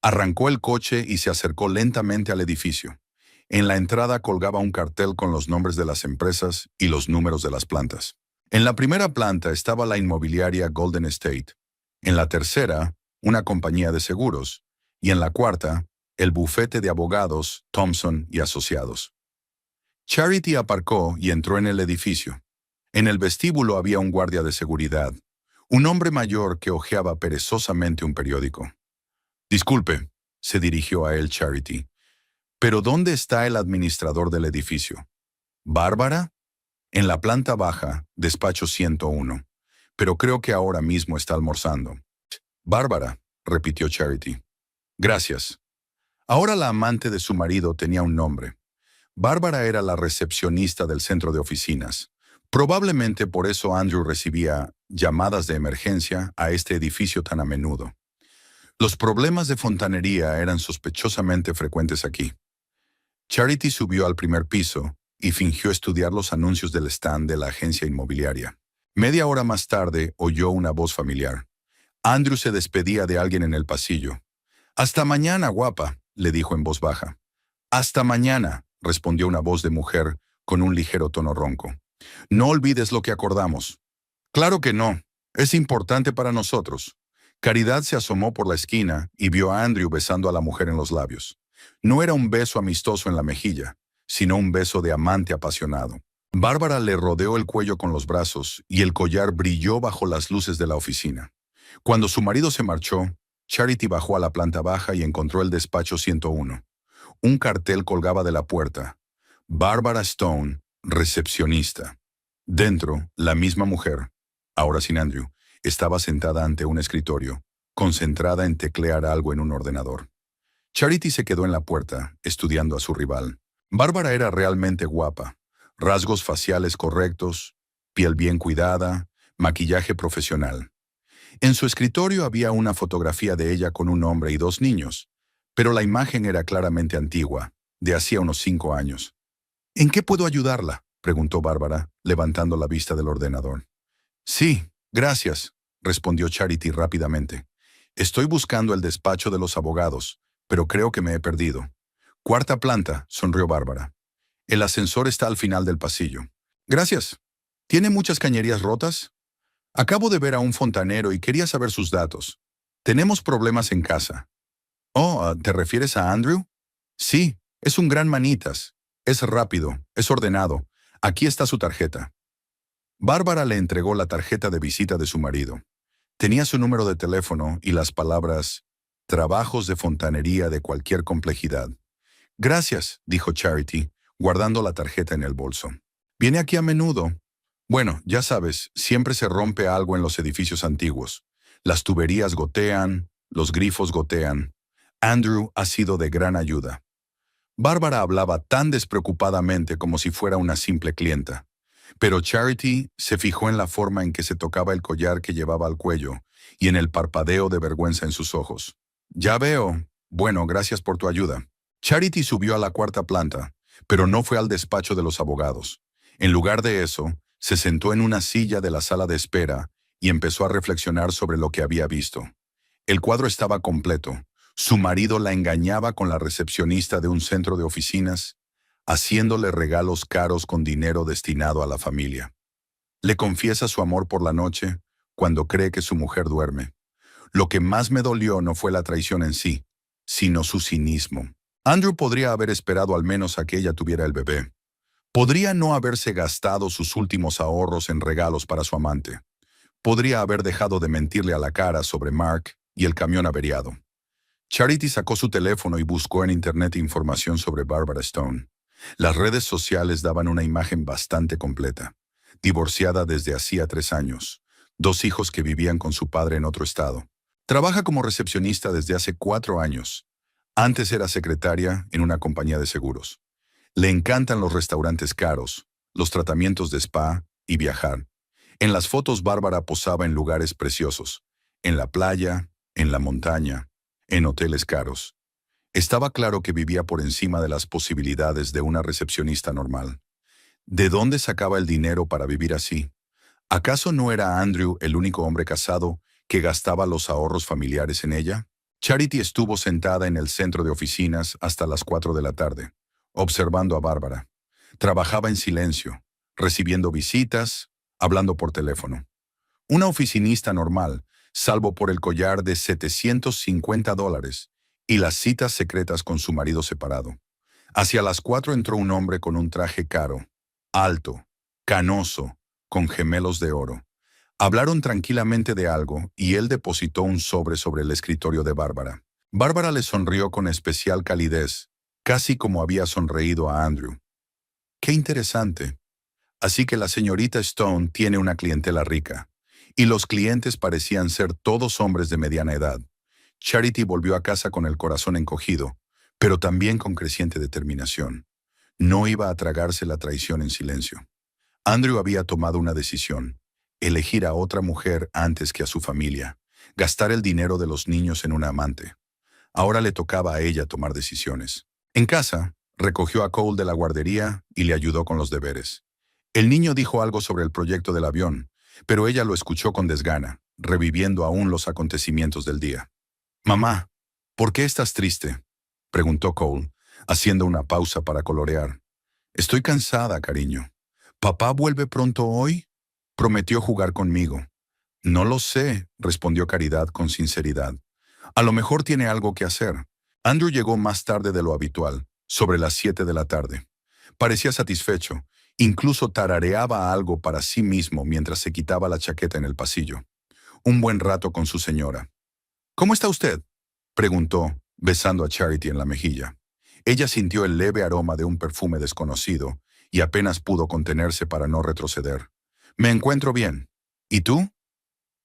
Arrancó el coche y se acercó lentamente al edificio. En la entrada colgaba un cartel con los nombres de las empresas y los números de las plantas. En la primera planta estaba la inmobiliaria Golden State. En la tercera, una compañía de seguros. Y en la cuarta, el bufete de abogados Thompson y Asociados. Charity aparcó y entró en el edificio. En el vestíbulo había un guardia de seguridad, un hombre mayor que hojeaba perezosamente un periódico. «Disculpe», se dirigió a él Charity, «¿pero dónde está el administrador del edificio?» «¿Bárbara?» «En la planta baja, despacho 101, pero creo que ahora mismo está almorzando». «Bárbara», repitió Charity. «Gracias». Ahora la amante de su marido tenía un nombre. Bárbara era la recepcionista del centro de oficinas. Probablemente por eso Andrew recibía llamadas de emergencia a este edificio tan a menudo. Los problemas de fontanería eran sospechosamente frecuentes aquí. Charity subió al primer piso y fingió estudiar los anuncios del stand de la agencia inmobiliaria. Media hora más tarde oyó una voz familiar. Andrew se despedía de alguien en el pasillo. «Hasta mañana, guapa», le dijo en voz baja. «Hasta mañana», respondió una voz de mujer con un ligero tono ronco. «No olvides lo que acordamos». «Claro que no. Es importante para nosotros». Caridad se asomó por la esquina y vio a Andrew besando a la mujer en los labios. No era un beso amistoso en la mejilla, sino un beso de amante apasionado. Bárbara le rodeó el cuello con los brazos y el collar brilló bajo las luces de la oficina. Cuando su marido se marchó, Charity bajó a la planta baja y encontró el despacho 101. Un cartel colgaba de la puerta. Bárbara Stone, recepcionista. Dentro, la misma mujer, ahora sin Andrew, estaba sentada ante un escritorio, concentrada en teclear algo en un ordenador. Charity se quedó en la puerta, estudiando a su rival. Bárbara era realmente guapa. Rasgos faciales correctos, piel bien cuidada, maquillaje profesional. En su escritorio había una fotografía de ella con un hombre y 2 niños, pero la imagen era claramente antigua, de hacía unos 5 años. «¿En qué puedo ayudarla?», preguntó Bárbara, levantando la vista del ordenador. «Sí, gracias», respondió Charity rápidamente. «Estoy buscando el despacho de los abogados, pero creo que me he perdido». «Cuarta planta», sonrió Bárbara. El ascensor está al final del pasillo. Gracias. ¿Tiene muchas cañerías rotas? Acabo de ver a un fontanero y quería saber sus datos. Tenemos problemas en casa. Oh, ¿te refieres a Andrew? Sí, es un gran manitas. Es rápido, es ordenado. Aquí está su tarjeta. Bárbara le entregó la tarjeta de visita de su marido. Tenía su número de teléfono y las palabras «trabajos de fontanería de cualquier complejidad». Gracias, dijo Charity, guardando la tarjeta en el bolso. ¿Viene aquí a menudo? Bueno, ya sabes, siempre se rompe algo en los edificios antiguos. Las tuberías gotean, los grifos gotean. Andrew ha sido de gran ayuda. Bárbara hablaba tan despreocupadamente como si fuera una simple clienta. Pero Charity se fijó en la forma en que se tocaba el collar que llevaba al cuello y en el parpadeo de vergüenza en sus ojos. Ya veo. Bueno, gracias por tu ayuda. Charity subió a la cuarta planta, pero no fue al despacho de los abogados. En lugar de eso, se sentó en una silla de la sala de espera y empezó a reflexionar sobre lo que había visto. El cuadro estaba completo. Su marido la engañaba con la recepcionista de un centro de oficinas, haciéndole regalos caros con dinero destinado a la familia. Le confiesa su amor por la noche cuando cree que su mujer duerme. Lo que más me dolió no fue la traición en sí, sino su cinismo. Andrew podría haber esperado al menos a que ella tuviera el bebé. Podría no haberse gastado sus últimos ahorros en regalos para su amante. Podría haber dejado de mentirle a la cara sobre Mark y el camión averiado. Charity sacó su teléfono y buscó en internet información sobre Barbara Stone. Las redes sociales daban una imagen bastante completa. Divorciada desde hacía 3 años. 2 hijos que vivían con su padre en otro estado. Trabaja como recepcionista desde hace 4 años. Antes era secretaria en una compañía de seguros. Le encantan los restaurantes caros, los tratamientos de spa y viajar. En las fotos Bárbara posaba en lugares preciosos. En la playa, en la montaña, en hoteles caros. Estaba claro que vivía por encima de las posibilidades de una recepcionista normal. ¿De dónde sacaba el dinero para vivir así? ¿Acaso no era Andrew el único hombre casado que gastaba los ahorros familiares en ella? Charity estuvo sentada en el centro de oficinas hasta las 4 de la tarde, observando a Bárbara. Trabajaba en silencio, recibiendo visitas, hablando por teléfono. Una oficinista normal, salvo por el collar de $750 y las citas secretas con su marido separado. Hacia las 4 entró un hombre con un traje caro, alto, canoso, con gemelos de oro. Hablaron tranquilamente de algo y él depositó un sobre el escritorio de Bárbara. Bárbara le sonrió con especial calidez, casi como había sonreído a Andrew. ¡Qué interesante! Así que la señorita Stone tiene una clientela rica, y los clientes parecían ser todos hombres de mediana edad. Charity volvió a casa con el corazón encogido, pero también con creciente determinación. No iba a tragarse la traición en silencio. Andrew había tomado una decisión: elegir a otra mujer antes que a su familia, gastar el dinero de los niños en una amante. Ahora le tocaba a ella tomar decisiones. En casa, recogió a Cole de la guardería y le ayudó con los deberes. El niño dijo algo sobre el proyecto del avión, pero ella lo escuchó con desgana, reviviendo aún los acontecimientos del día. «Mamá, ¿por qué estás triste?», preguntó Cole, haciendo una pausa para colorear. «Estoy cansada, cariño. ¿Papá vuelve pronto hoy?», prometió jugar conmigo. «No lo sé», respondió Caridad con sinceridad. «A lo mejor tiene algo que hacer». Andrew llegó más tarde de lo habitual, sobre las 7 de la tarde. Parecía satisfecho. Incluso tarareaba algo para sí mismo mientras se quitaba la chaqueta en el pasillo. Un buen rato con su señora. «¿Cómo está usted?», preguntó, besando a Charity en la mejilla. Ella sintió el leve aroma de un perfume desconocido y apenas pudo contenerse para no retroceder. «Me encuentro bien. ¿Y tú?».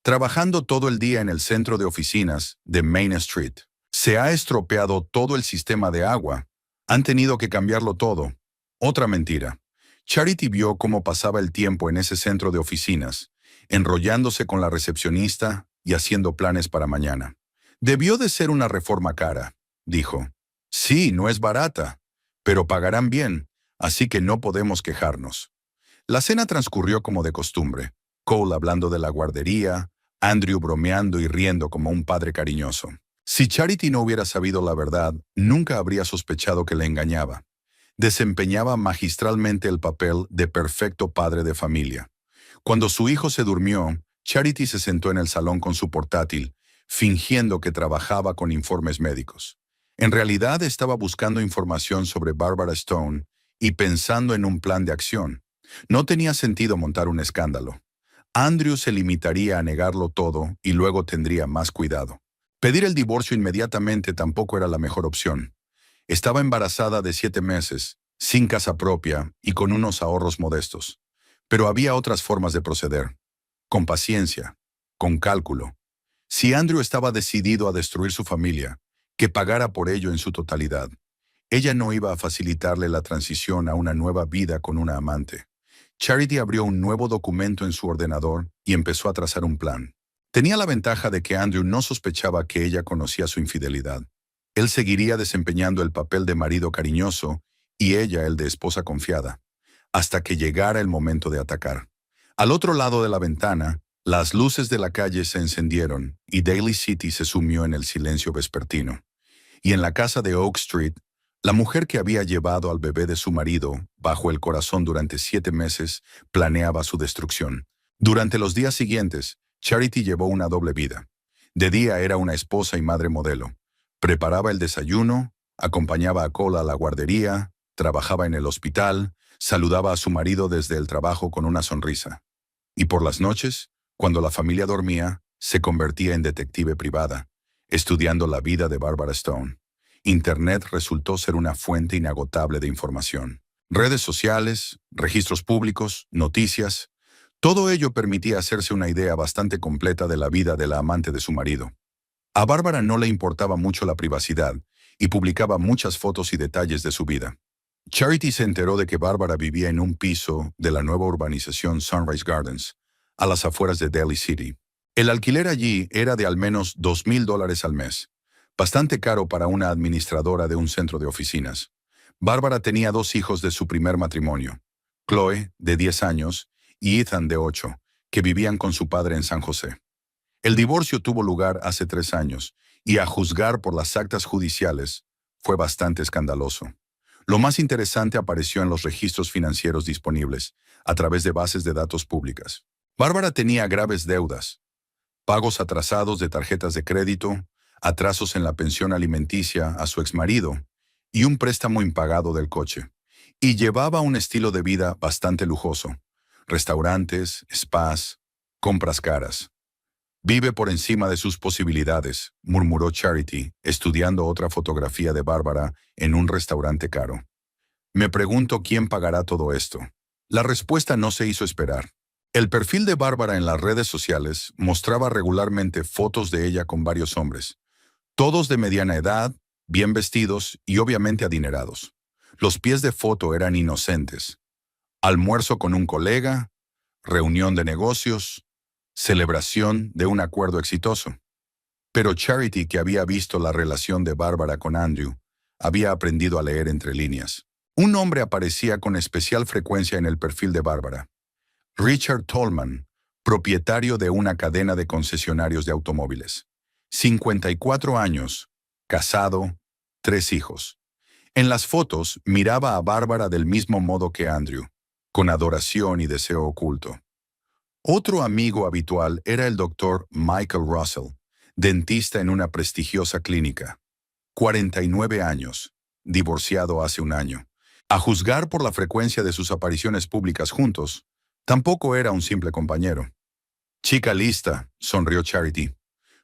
«Trabajando todo el día en el centro de oficinas de Main Street. Se ha estropeado todo el sistema de agua. Han tenido que cambiarlo todo». Otra mentira. Charity vio cómo pasaba el tiempo en ese centro de oficinas, enrollándose con la recepcionista y haciendo planes para mañana. «Debió de ser una reforma cara», dijo. «Sí, no es barata, pero pagarán bien, así que no podemos quejarnos». La cena transcurrió como de costumbre, Cole hablando de la guardería, Andrew bromeando y riendo como un padre cariñoso. Si Charity no hubiera sabido la verdad, nunca habría sospechado que le engañaba. Desempeñaba magistralmente el papel de perfecto padre de familia. Cuando su hijo se durmió, Charity se sentó en el salón con su portátil, fingiendo que trabajaba con informes médicos. En realidad estaba buscando información sobre Barbara Stone y pensando en un plan de acción. No tenía sentido montar un escándalo. Andrew se limitaría a negarlo todo y luego tendría más cuidado. Pedir el divorcio inmediatamente tampoco era la mejor opción. Estaba embarazada de 7 meses, sin casa propia y con unos ahorros modestos. Pero había otras formas de proceder. Con paciencia, con cálculo. Si Andrew estaba decidido a destruir su familia, que pagara por ello en su totalidad. Ella no iba a facilitarle la transición a una nueva vida con una amante. Charity abrió un nuevo documento en su ordenador y empezó a trazar un plan. Tenía la ventaja de que Andrew no sospechaba que ella conocía su infidelidad. Él seguiría desempeñando el papel de marido cariñoso y ella el de esposa confiada, hasta que llegara el momento de atacar. Al otro lado de la ventana, las luces de la calle se encendieron y Daly City se sumió en el silencio vespertino. Y en la casa de Oak Street, la mujer que había llevado al bebé de su marido bajo el corazón durante 7 meses planeaba su destrucción. Durante los días siguientes, Charity llevó una doble vida. De día era una esposa y madre modelo. Preparaba el desayuno, acompañaba a Cole a la guardería, trabajaba en el hospital, saludaba a su marido desde el trabajo con una sonrisa. Y por las noches, cuando la familia dormía, se convertía en detective privada, estudiando la vida de Barbara Stone. Internet resultó ser una fuente inagotable de información. Redes sociales, registros públicos, noticias, todo ello permitía hacerse una idea bastante completa de la vida de la amante de su marido. A Bárbara no le importaba mucho la privacidad y publicaba muchas fotos y detalles de su vida. Charity se enteró de que Bárbara vivía en un piso de la nueva urbanización Sunrise Gardens, a las afueras de Daly City. El alquiler allí era de al menos $2,000 al mes, bastante caro para una administradora de un centro de oficinas. Bárbara tenía 2 hijos de su primer matrimonio, Chloe, de 10 años, y Ethan, de 8, que vivían con su padre en San José. El divorcio tuvo lugar hace 3 años, y a juzgar por las actas judiciales, fue bastante escandaloso. Lo más interesante apareció en los registros financieros disponibles, a través de bases de datos públicas. Bárbara tenía graves deudas, pagos atrasados de tarjetas de crédito, atrasos en la pensión alimenticia a su exmarido y un préstamo impagado del coche. Y llevaba un estilo de vida bastante lujoso. Restaurantes, spas, compras caras. Vive por encima de sus posibilidades, murmuró Charity, estudiando otra fotografía de Bárbara en un restaurante caro. Me pregunto quién pagará todo esto. La respuesta no se hizo esperar. El perfil de Bárbara en las redes sociales mostraba regularmente fotos de ella con varios hombres, todos de mediana edad, bien vestidos y obviamente adinerados. Los pies de foto eran inocentes. Almuerzo con un colega, reunión de negocios, celebración de un acuerdo exitoso. Pero Charity, que había visto la relación de Bárbara con Andrew, había aprendido a leer entre líneas. Un hombre aparecía con especial frecuencia en el perfil de Bárbara. Richard Tolman, propietario de una cadena de concesionarios de automóviles. 54 años, casado, 3 hijos. En las fotos miraba a Bárbara del mismo modo que Andrew, con adoración y deseo oculto. Otro amigo habitual era el doctor Michael Russell, dentista en una prestigiosa clínica. 49 años, divorciado hace un año. A juzgar por la frecuencia de sus apariciones públicas juntos, tampoco era un simple compañero. Chica lista, sonrió Charity.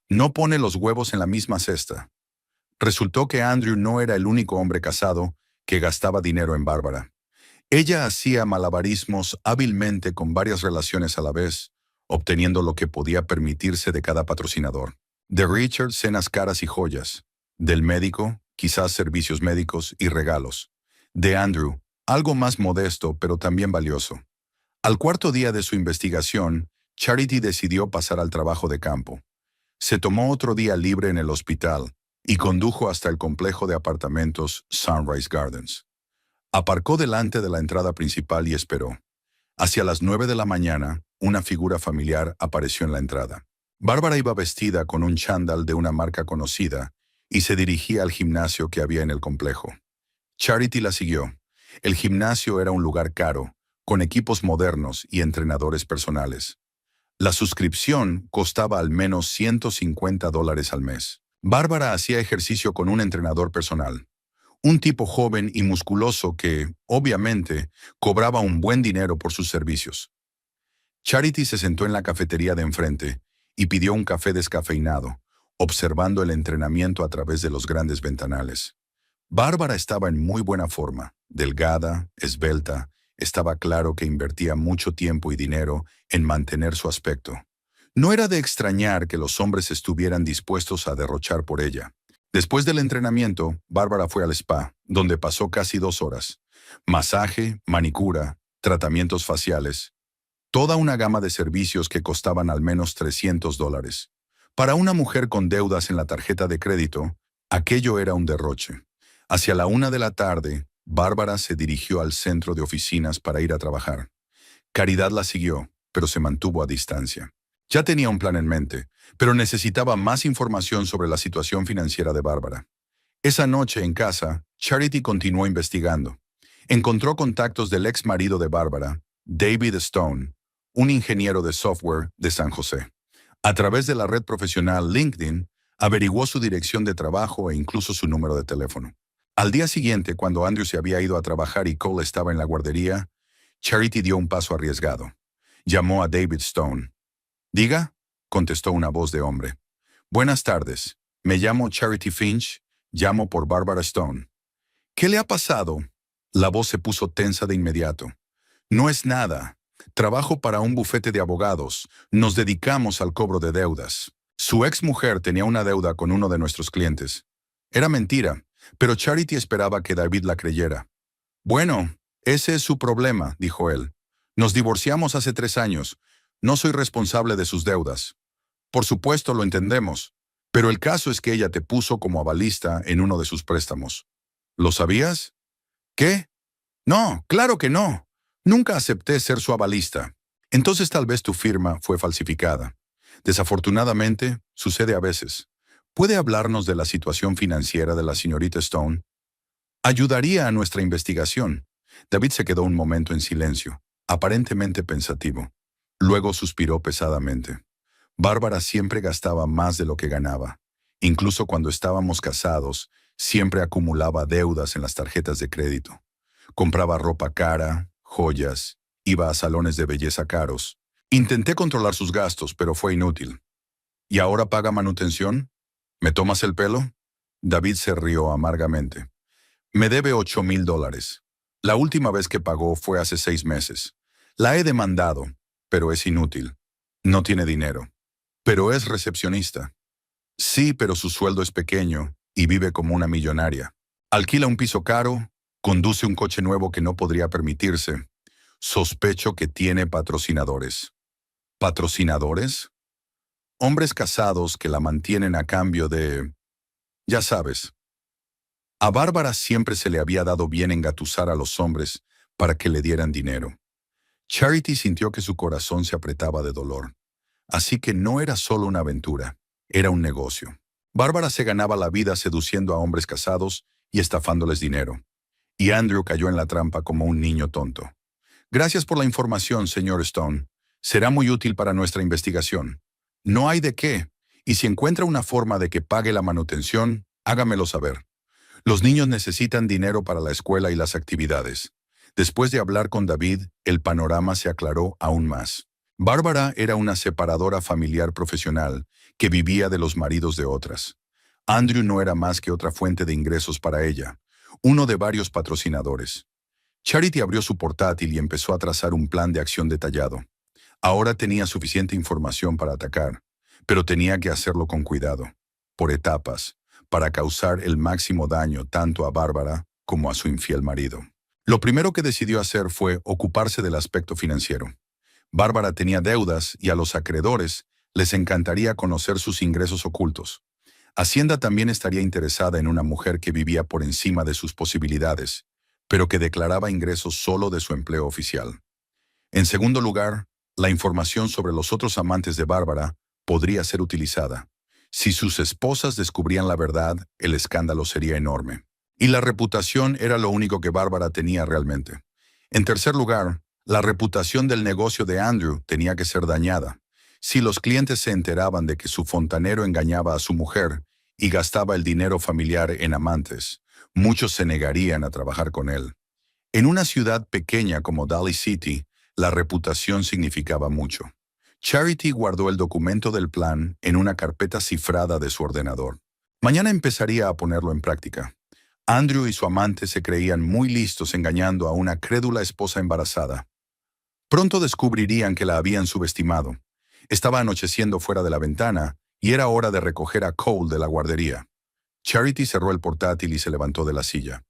No pone los huevos en la misma cesta. Resultó que Andrew no era el único hombre casado que gastaba dinero en Bárbara. Ella hacía malabarismos hábilmente con varias relaciones a la vez, obteniendo lo que podía permitirse de cada patrocinador. De Richard, cenas caras y joyas. Del médico, quizás servicios médicos y regalos. De Andrew, algo más modesto pero también valioso. Al cuarto día de su investigación, Charity decidió pasar al trabajo de campo. Se tomó otro día libre en el hospital y condujo hasta el complejo de apartamentos Sunrise Gardens. Aparcó delante de la entrada principal y esperó. Hacia las 9 de la mañana, una figura familiar apareció en la entrada. Bárbara iba vestida con un chándal de una marca conocida y se dirigía al gimnasio que había en el complejo. Charity la siguió. El gimnasio era un lugar caro, con equipos modernos y entrenadores personales. La suscripción costaba al menos $150 al mes. Bárbara hacía ejercicio con un entrenador personal, un tipo joven y musculoso que, obviamente, cobraba un buen dinero por sus servicios. Charity se sentó en la cafetería de enfrente y pidió un café descafeinado, observando el entrenamiento a través de los grandes ventanales. Bárbara estaba en muy buena forma, delgada, esbelta. Estaba claro que invertía mucho tiempo y dinero en mantener su aspecto. No era de extrañar que los hombres estuvieran dispuestos a derrochar por ella. Después del entrenamiento, Bárbara fue al spa, donde pasó casi 2 horas. Masaje, manicura, tratamientos faciales. Toda una gama de servicios que costaban al menos $300. Para una mujer con deudas en la tarjeta de crédito, aquello era un derroche. Hacia la 1 de la tarde, Bárbara se dirigió al centro de oficinas para ir a trabajar. Caridad la siguió, pero se mantuvo a distancia. Ya tenía un plan en mente, pero necesitaba más información sobre la situación financiera de Bárbara. Esa noche en casa, Charity continuó investigando. Encontró contactos del ex marido de Bárbara, David Stone, un ingeniero de software de San José. A través de la red profesional LinkedIn, averiguó su dirección de trabajo e incluso su número de teléfono. Al día siguiente, cuando Andrew se había ido a trabajar y Cole estaba en la guardería, Charity dio un paso arriesgado. Llamó a David Stone. «Diga», contestó una voz de hombre. «Buenas tardes. Me llamo Charity Finch. Llamo por Bárbara Stone». «¿Qué le ha pasado?». La voz se puso tensa de inmediato. «No es nada. Trabajo para un bufete de abogados. Nos dedicamos al cobro de deudas. Su ex mujer tenía una deuda con uno de nuestros clientes. Era mentira, pero Charity esperaba que David la creyera. «Bueno, ese es su problema», dijo él. «Nos divorciamos hace 3 años. No soy responsable de sus deudas». «Por supuesto, lo entendemos. Pero el caso es que ella te puso como avalista en uno de sus préstamos». «¿Lo sabías?». «¿Qué? No, claro que no. Nunca acepté ser su avalista». «Entonces tal vez tu firma fue falsificada». «Desafortunadamente, sucede a veces». «¿Puede hablarnos de la situación financiera de la señorita Stone?». «Ayudaría a nuestra investigación». David se quedó un momento en silencio, aparentemente pensativo. Luego suspiró pesadamente. Bárbara siempre gastaba más de lo que ganaba. Incluso cuando estábamos casados, siempre acumulaba deudas en las tarjetas de crédito. Compraba ropa cara, joyas, iba a salones de belleza caros. Intenté controlar sus gastos, pero fue inútil. ¿Y ahora paga manutención? ¿Me tomas el pelo? David se rió amargamente. Me debe $8,000. La última vez que pagó fue hace 6 meses. La he demandado, pero es inútil. No tiene dinero. Pero es recepcionista. Sí, pero su sueldo es pequeño y vive como una millonaria. Alquila un piso caro, conduce un coche nuevo que no podría permitirse. Sospecho que tiene patrocinadores. ¿Patrocinadores? Hombres casados que la mantienen a cambio de... Ya sabes. A Bárbara siempre se le había dado bien engatusar a los hombres para que le dieran dinero. Charity sintió que su corazón se apretaba de dolor. Así que no era solo una aventura, era un negocio. Bárbara se ganaba la vida seduciendo a hombres casados y estafándoles dinero. Y Andrew cayó en la trampa como un niño tonto. Gracias por la información, señor Stone. Será muy útil para nuestra investigación. No hay de qué, y si encuentra una forma de que pague la manutención, hágamelo saber. Los niños necesitan dinero para la escuela y las actividades. Después de hablar con David, el panorama se aclaró aún más. Bárbara era una separadora familiar profesional que vivía de los maridos de otras. Andrew no era más que otra fuente de ingresos para ella, uno de varios patrocinadores. Charity abrió su portátil y empezó a trazar un plan de acción detallado. Ahora tenía suficiente información para atacar, pero tenía que hacerlo con cuidado, por etapas, para causar el máximo daño tanto a Bárbara como a su infiel marido. Lo primero que decidió hacer fue ocuparse del aspecto financiero. Bárbara tenía deudas y a los acreedores les encantaría conocer sus ingresos ocultos. Hacienda también estaría interesada en una mujer que vivía por encima de sus posibilidades, pero que declaraba ingresos solo de su empleo oficial. En segundo lugar, la información sobre los otros amantes de Bárbara podría ser utilizada. Si sus esposas descubrían la verdad, el escándalo sería enorme. Y la reputación era lo único que Bárbara tenía realmente. En tercer lugar, la reputación del negocio de Andrew tenía que ser dañada. Si los clientes se enteraban de que su fontanero engañaba a su mujer y gastaba el dinero familiar en amantes, muchos se negarían a trabajar con él. En una ciudad pequeña como Daly City, la reputación significaba mucho. Charity guardó el documento del plan en una carpeta cifrada de su ordenador. Mañana empezaría a ponerlo en práctica. Andrew y su amante se creían muy listos engañando a una crédula esposa embarazada. Pronto descubrirían que la habían subestimado. Estaba anocheciendo fuera de la ventana y era hora de recoger a Cole de la guardería. Charity cerró el portátil y se levantó de la silla.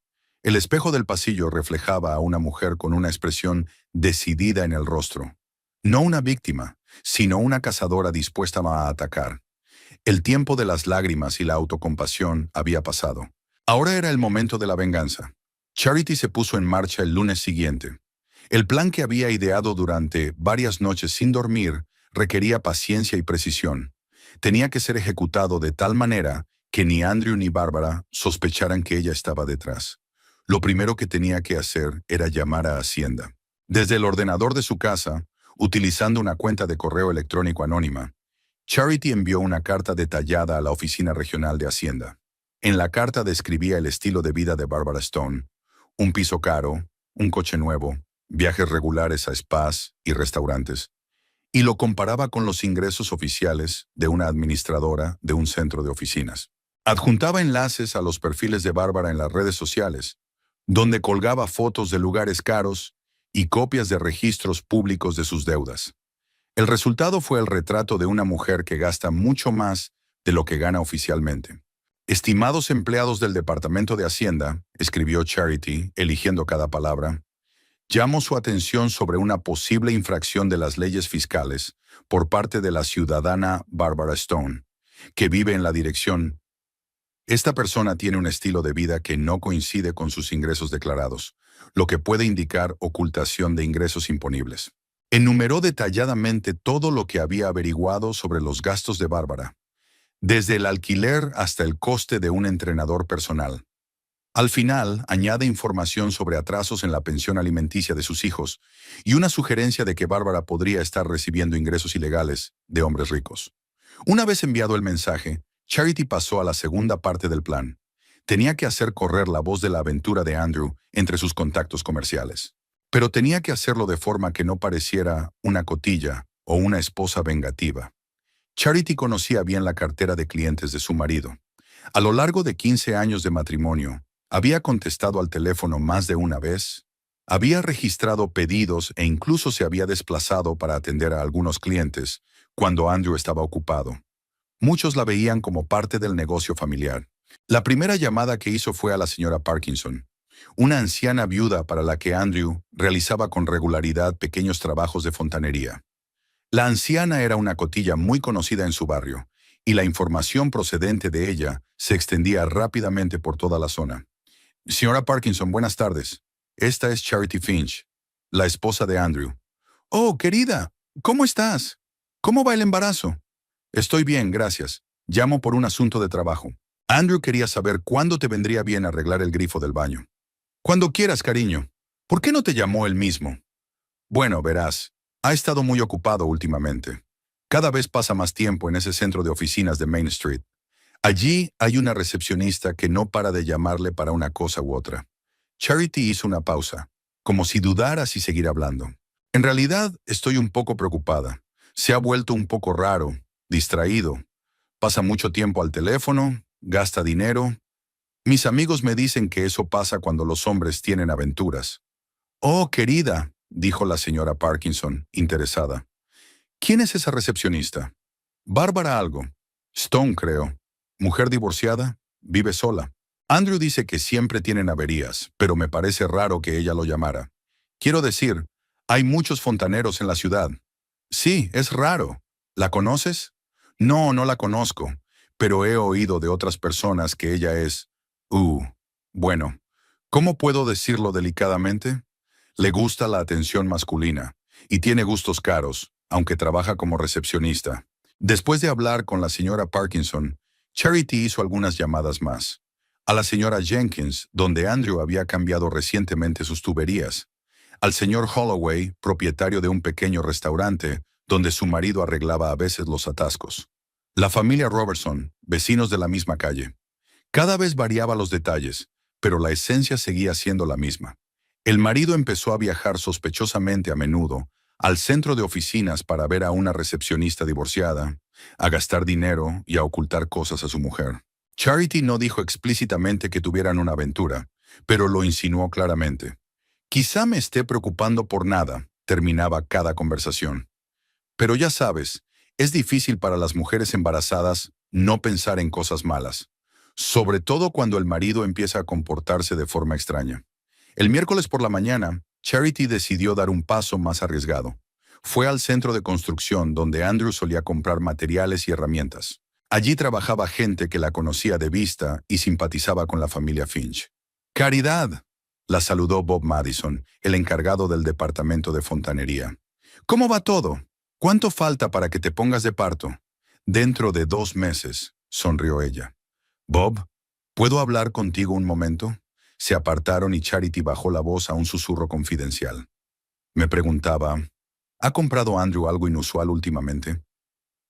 El espejo del pasillo reflejaba a una mujer con una expresión decidida en el rostro. No una víctima, sino una cazadora dispuesta a atacar. El tiempo de las lágrimas y la autocompasión había pasado. Ahora era el momento de la venganza. Charity se puso en marcha el lunes siguiente. El plan que había ideado durante varias noches sin dormir requería paciencia y precisión. Tenía que ser ejecutado de tal manera que ni Andrew ni Bárbara sospecharan que ella estaba detrás. Lo primero que tenía que hacer era llamar a Hacienda. Desde el ordenador de su casa, utilizando una cuenta de correo electrónico anónima, Charity envió una carta detallada a la oficina regional de Hacienda. En la carta describía el estilo de vida de Barbara Stone: un piso caro, un coche nuevo, viajes regulares a spas y restaurantes, y lo comparaba con los ingresos oficiales de una administradora de un centro de oficinas. Adjuntaba enlaces a los perfiles de Bárbara en las redes sociales, donde colgaba fotos de lugares caros y copias de registros públicos de sus deudas. El resultado fue el retrato de una mujer que gasta mucho más de lo que gana oficialmente. Estimados empleados del Departamento de Hacienda, escribió Charity, eligiendo cada palabra, llamo su atención sobre una posible infracción de las leyes fiscales por parte de la ciudadana Barbara Stone, que vive en la dirección. Esta persona tiene un estilo de vida que no coincide con sus ingresos declarados, lo que puede indicar ocultación de ingresos imponibles. Enumeró detalladamente todo lo que había averiguado sobre los gastos de Bárbara, desde el alquiler hasta el coste de un entrenador personal. Al final, añade información sobre atrasos en la pensión alimenticia de sus hijos y una sugerencia de que Bárbara podría estar recibiendo ingresos ilegales de hombres ricos. Una vez enviado el mensaje, Charity pasó a la segunda parte del plan. Tenía que hacer correr la voz de la aventura de Andrew entre sus contactos comerciales. Pero tenía que hacerlo de forma que no pareciera una cotilla o una esposa vengativa. Charity conocía bien la cartera de clientes de su marido. A lo largo de 15 años de matrimonio, había contestado al teléfono más de una vez, había registrado pedidos e incluso se había desplazado para atender a algunos clientes cuando Andrew estaba ocupado. Muchos la veían como parte del negocio familiar. La primera llamada que hizo fue a la señora Parkinson, una anciana viuda para la que Andrew realizaba con regularidad pequeños trabajos de fontanería. La anciana era una cotilla muy conocida en su barrio, y la información procedente de ella se extendía rápidamente por toda la zona. Señora Parkinson, buenas tardes. Esta es Charity Finch, la esposa de Andrew. Oh, querida, ¿cómo estás? ¿Cómo va el embarazo? Estoy bien, gracias. Llamo por un asunto de trabajo. Andrew quería saber cuándo te vendría bien arreglar el grifo del baño. Cuando quieras, cariño. ¿Por qué no te llamó él mismo? Bueno, verás, ha estado muy ocupado últimamente. Cada vez pasa más tiempo en ese centro de oficinas de Main Street. Allí hay una recepcionista que no para de llamarle para una cosa u otra. Charity hizo una pausa, como si dudara si seguir hablando. En realidad, estoy un poco preocupada. Se ha vuelto un poco raro, distraído. Pasa mucho tiempo al teléfono, gasta dinero. Mis amigos me dicen que eso pasa cuando los hombres tienen aventuras. Oh, querida, dijo la señora Parkinson, interesada. ¿Quién es esa recepcionista? Bárbara algo. Stone, creo. Mujer divorciada, vive sola. Andrew dice que siempre tienen averías, pero me parece raro que ella lo llamara. Quiero decir, hay muchos fontaneros en la ciudad. Sí, es raro. ¿La conoces? No, no la conozco, pero he oído de otras personas que ella es... bueno, ¿cómo puedo decirlo delicadamente? Le gusta la atención masculina y tiene gustos caros, aunque trabaja como recepcionista. Después de hablar con la señora Parkinson, Charity hizo algunas llamadas más. a la señora Jenkins, donde Andrew había cambiado recientemente sus tuberías, al señor Holloway, propietario de un pequeño restaurante, donde su marido arreglaba a veces los atascos. La familia Robertson, vecinos de la misma calle. Cada vez variaba los detalles, pero la esencia seguía siendo la misma. El marido empezó a viajar sospechosamente a menudo al centro de oficinas para ver a una recepcionista divorciada, a gastar dinero y a ocultar cosas a su mujer. Charity no dijo explícitamente que tuvieran una aventura, pero lo insinuó claramente. Quizá me esté preocupando por nada, terminaba cada conversación. Pero ya sabes, es difícil para las mujeres embarazadas no pensar en cosas malas, sobre todo cuando el marido empieza a comportarse de forma extraña. El miércoles por la mañana, Charity decidió dar un paso más arriesgado. Fue al centro de construcción donde Andrew solía comprar materiales y herramientas. Allí trabajaba gente que la conocía de vista y simpatizaba con la familia Finch. «Caridad», la saludó Bob Madison, el encargado del departamento de fontanería. «¿Cómo va todo? ¿Cuánto falta para que te pongas de parto?» «Dentro de 2 meses», sonrió ella. «Bob, ¿puedo hablar contigo un momento?» Se apartaron y Charity bajó la voz a un susurro confidencial. Me preguntaba, ¿ha comprado Andrew algo inusual últimamente?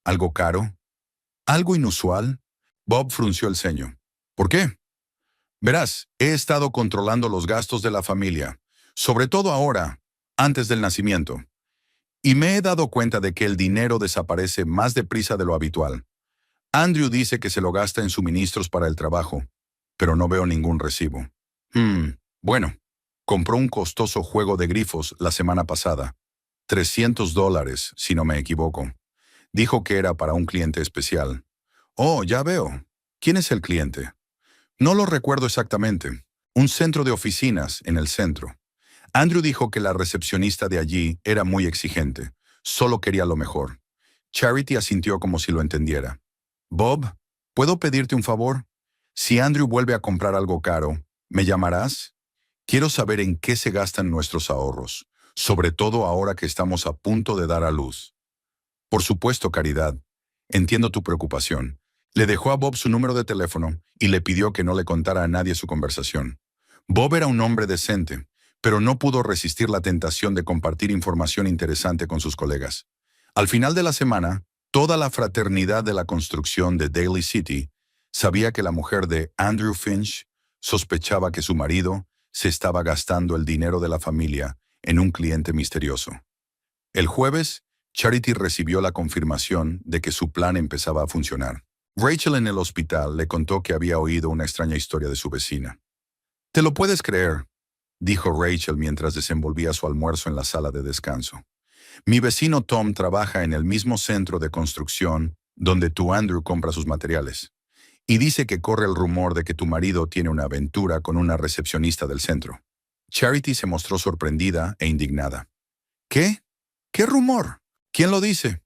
¿Algo caro? ¿Algo inusual? Bob frunció el ceño. ¿Por qué? Verás, he estado controlando los gastos de la familia, sobre todo ahora, antes del nacimiento, y me he dado cuenta de que el dinero desaparece más deprisa de lo habitual. Andrew dice que se lo gasta en suministros para el trabajo, pero no veo ningún recibo. Bueno, compró un costoso juego de grifos la semana pasada. $300, si no me equivoco. Dijo que era para un cliente especial. Oh, ya veo. ¿Quién es el cliente? No lo recuerdo exactamente. Un centro de oficinas en el centro. Andrew dijo que la recepcionista de allí era muy exigente. Solo quería lo mejor. Charity asintió como si lo entendiera. Bob, ¿puedo pedirte un favor? Si Andrew vuelve a comprar algo caro, ¿me llamarás? Quiero saber en qué se gastan nuestros ahorros, sobre todo ahora que estamos a punto de dar a luz. Por supuesto, Caridad. Entiendo tu preocupación. Le dejó a Bob su número de teléfono y le pidió que no le contara a nadie su conversación. Bob era un hombre decente, pero no pudo resistir la tentación de compartir información interesante con sus colegas. Al final de la semana, toda la fraternidad de la construcción de Daly City sabía que la mujer de Andrew Finch sospechaba que su marido se estaba gastando el dinero de la familia en un cliente misterioso. El jueves, Charity recibió la confirmación de que su plan empezaba a funcionar. Rachel en el hospital le contó que había oído una extraña historia de su vecina. «¿Te lo puedes creer?», dijo Rachel mientras desenvolvía su almuerzo en la sala de descanso. «Mi vecino Tom trabaja en el mismo centro de construcción donde tu Andrew compra sus materiales. Y dice que corre el rumor de que tu marido tiene una aventura con una recepcionista del centro». Charity se mostró sorprendida e indignada. «¿Qué? ¿Qué rumor? ¿Quién lo dice?»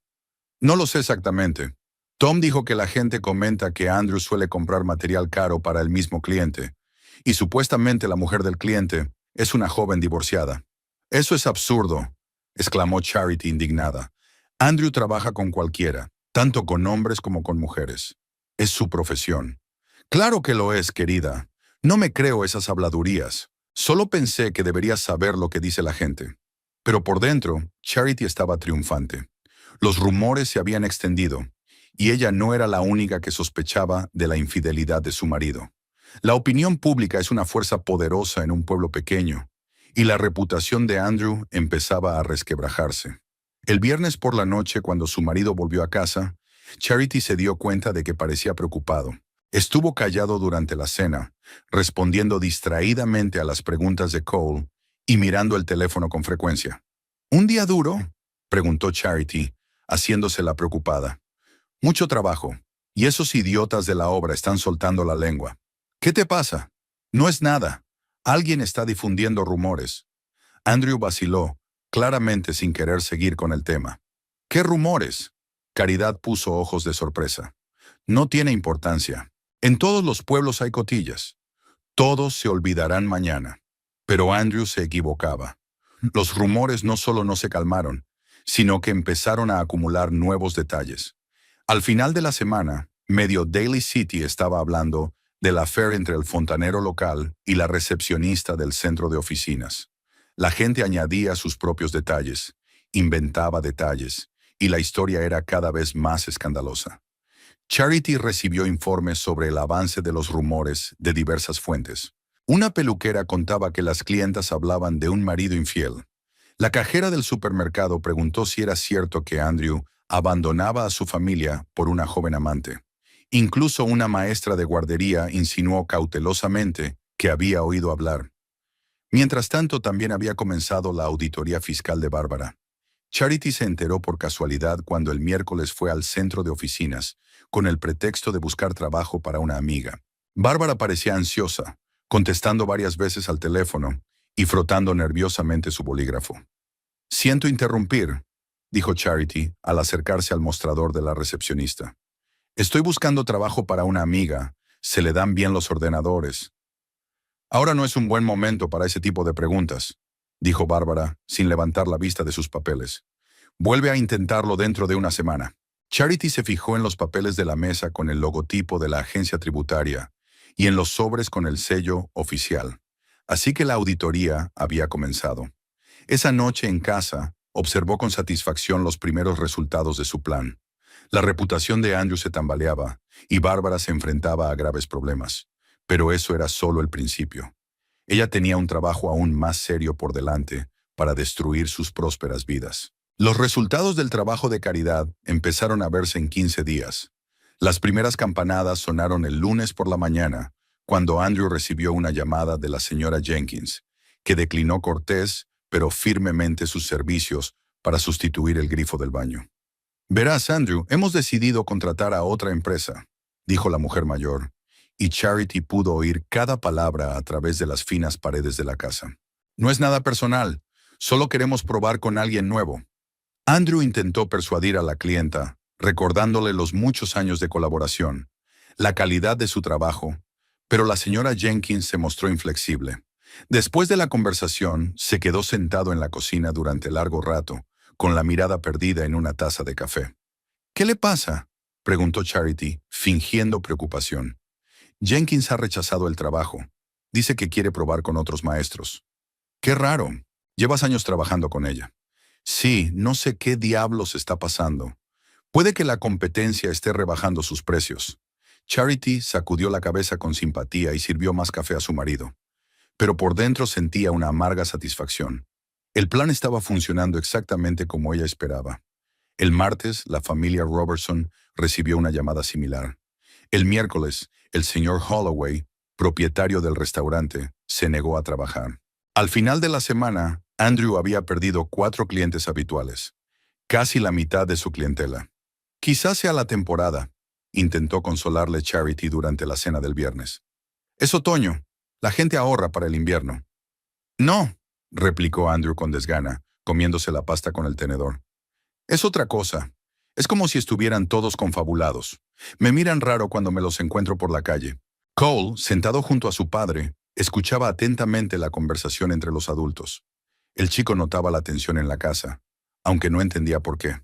«No lo sé exactamente. Tom dijo que la gente comenta que Andrew suele comprar material caro para el mismo cliente, y supuestamente la mujer del cliente es una joven divorciada». «Eso es absurdo», exclamó Charity indignada. «Andrew trabaja con cualquiera, tanto con hombres como con mujeres. Es su profesión». «Claro que lo es, querida. No me creo esas habladurías. Solo pensé que deberías saber lo que dice la gente». Pero por dentro, Charity estaba triunfante. Los rumores se habían extendido, y ella no era la única que sospechaba de la infidelidad de su marido. La opinión pública es una fuerza poderosa en un pueblo pequeño, y la reputación de Andrew empezaba a resquebrajarse. El viernes por la noche, cuando su marido volvió a casa, Charity se dio cuenta de que parecía preocupado. Estuvo callado durante la cena, respondiendo distraídamente a las preguntas de Cole y mirando el teléfono con frecuencia. «¿Un día duro?», preguntó Charity, haciéndose la preocupada. «Mucho trabajo, y esos idiotas de la obra están soltando la lengua». «¿Qué te pasa?». «No es nada. Alguien está difundiendo rumores». Andrew vaciló, claramente sin querer seguir con el tema. «¿Qué rumores?». Caridad puso ojos de sorpresa. «No tiene importancia. En todos los pueblos hay cotillas. Todos se olvidarán mañana». Pero Andrew se equivocaba. Los rumores no solo no se calmaron, sino que empezaron a acumular nuevos detalles. Al final de la semana, medio Daly City estaba hablando del affair entre el fontanero local y la recepcionista del centro de oficinas. La gente añadía sus propios detalles, inventaba detalles, y la historia era cada vez más escandalosa. Charity recibió informes sobre el avance de los rumores de diversas fuentes. Una peluquera contaba que las clientas hablaban de un marido infiel. La cajera del supermercado preguntó si era cierto que Andrew abandonaba a su familia por una joven amante. Incluso una maestra de guardería insinuó cautelosamente que había oído hablar. Mientras tanto, también había comenzado la auditoría fiscal de Bárbara. Charity se enteró por casualidad cuando el miércoles fue al centro de oficinas, con el pretexto de buscar trabajo para una amiga. Bárbara parecía ansiosa, contestando varias veces al teléfono y frotando nerviosamente su bolígrafo. «Siento interrumpir», dijo Charity al acercarse al mostrador de la recepcionista. «Estoy buscando trabajo para una amiga. Se le dan bien los ordenadores». «Ahora no es un buen momento para ese tipo de preguntas», dijo Bárbara, sin levantar la vista de sus papeles. «Vuelve a intentarlo dentro de una semana». Charity se fijó en los papeles de la mesa con el logotipo de la agencia tributaria y en los sobres con el sello oficial. Así que la auditoría había comenzado. Esa noche en casa, observó con satisfacción los primeros resultados de su plan. La reputación de Andrew se tambaleaba y Bárbara se enfrentaba a graves problemas. Pero eso era solo el principio. Ella tenía un trabajo aún más serio por delante para destruir sus prósperas vidas. Los resultados del trabajo de caridad empezaron a verse en 15 días. Las primeras campanadas sonaron el lunes por la mañana, cuando Andrew recibió una llamada de la señora Jenkins, que declinó cortés pero firmemente sus servicios para sustituir el grifo del baño. «Verás, Andrew, hemos decidido contratar a otra empresa», dijo la mujer mayor, y Charity pudo oír cada palabra a través de las finas paredes de la casa. «No es nada personal, solo queremos probar con alguien nuevo». Andrew intentó persuadir a la clienta, recordándole los muchos años de colaboración, la calidad de su trabajo, pero la señora Jenkins se mostró inflexible. Después de la conversación, se quedó sentado en la cocina durante largo rato, con la mirada perdida en una taza de café. «¿Qué le pasa?», preguntó Charity, fingiendo preocupación. «Jenkins ha rechazado el trabajo. Dice que quiere probar con otros maestros». «Qué raro. Llevas años trabajando con ella». «Sí, no sé qué diablos está pasando. Puede que la competencia esté rebajando sus precios». Charity sacudió la cabeza con simpatía y sirvió más café a su marido. Pero por dentro sentía una amarga satisfacción. El plan estaba funcionando exactamente como ella esperaba. El martes, la familia Robertson recibió una llamada similar. El miércoles, el señor Holloway, propietario del restaurante, se negó a trabajar. Al final de la semana, Andrew había perdido 4 clientes habituales, casi la mitad de su clientela. «Quizás sea la temporada», intentó consolarle Charity durante la cena del viernes. «Es otoño. La gente ahorra para el invierno». «No», replicó Andrew con desgana, comiéndose la pasta con el tenedor. «Es otra cosa. Es como si estuvieran todos confabulados. Me miran raro cuando me los encuentro por la calle». Cole, sentado junto a su padre, escuchaba atentamente la conversación entre los adultos. El chico notaba la tensión en la casa, aunque no entendía por qué.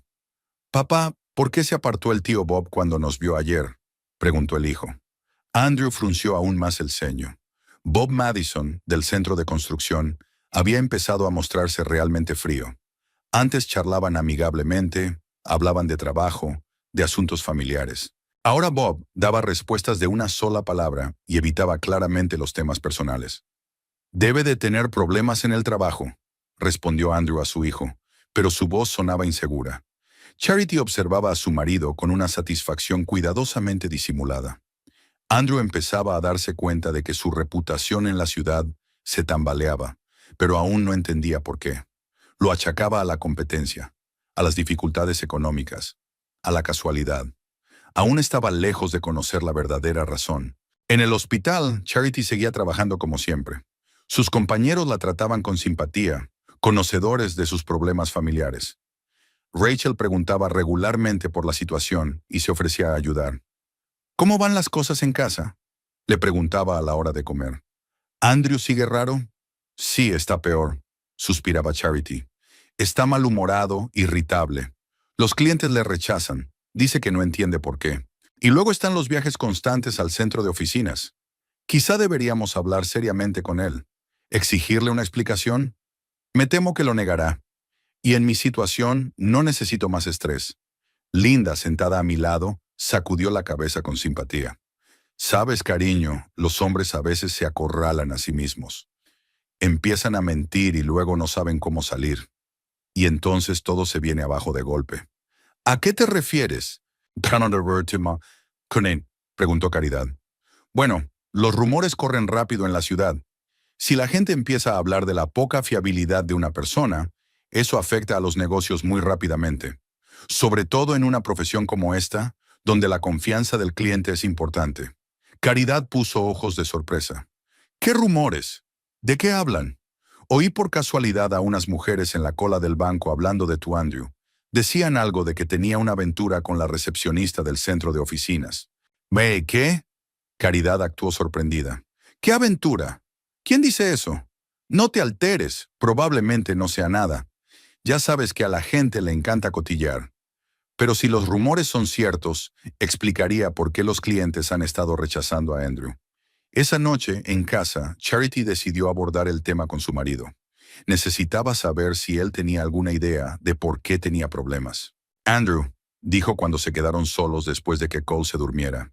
«Papá, ¿por qué se apartó el tío Bob cuando nos vio ayer?», preguntó el hijo. Andrew frunció aún más el ceño. Bob Madison, del centro de construcción, había empezado a mostrarse realmente frío. Antes charlaban amigablemente, hablaban de trabajo, de asuntos familiares. Ahora Bob daba respuestas de una sola palabra y evitaba claramente los temas personales. «Debe de tener problemas en el trabajo», respondió Andrew a su hijo, pero su voz sonaba insegura. Charity observaba a su marido con una satisfacción cuidadosamente disimulada. Andrew empezaba a darse cuenta de que su reputación en la ciudad se tambaleaba, pero aún no entendía por qué. Lo achacaba a la competencia, a las dificultades económicas, a la casualidad. Aún estaba lejos de conocer la verdadera razón. En el hospital, Charity seguía trabajando como siempre. Sus compañeros la trataban con simpatía, conocedores de sus problemas familiares. Rachel preguntaba regularmente por la situación y se ofrecía a ayudar. «¿Cómo van las cosas en casa?», le preguntaba a la hora de comer. «¿Andrew sigue raro?». «Sí, está peor», suspiraba Charity. «Está malhumorado, irritable. Los clientes le rechazan. Dice que no entiende por qué. Y luego están los viajes constantes al centro de oficinas. Quizá deberíamos hablar seriamente con él. ¿Exigirle una explicación? Me temo que lo negará. Y en mi situación no necesito más estrés. Linda, sentada a mi lado, sacudió la cabeza con simpatía. Sabes, cariño, los hombres a veces se acorralan a sí mismos. Empiezan a mentir y luego no saben cómo salir. Y entonces todo se viene abajo de golpe. ¿A qué te refieres? Conen, preguntó Caridad. Bueno, los rumores corren rápido en la ciudad. Si la gente empieza a hablar de la poca fiabilidad de una persona, eso afecta a los negocios muy rápidamente. Sobre todo en una profesión como esta, donde la confianza del cliente es importante. Caridad puso ojos de sorpresa. ¿Qué rumores? ¿De qué hablan? Oí por casualidad a unas mujeres en la cola del banco hablando de tu Andrew. Decían algo de que tenía una aventura con la recepcionista del centro de oficinas. ¿Qué? Caridad actuó sorprendida. ¿Qué aventura? ¿Quién dice eso? No te alteres, probablemente no sea nada. Ya sabes que a la gente le encanta cotillar. Pero si los rumores son ciertos, explicaría por qué los clientes han estado rechazando a Andrew. Esa noche, en casa, Charity decidió abordar el tema con su marido. Necesitaba saber si él tenía alguna idea de por qué tenía problemas. Andrew, dijo cuando se quedaron solos después de que Cole se durmiera.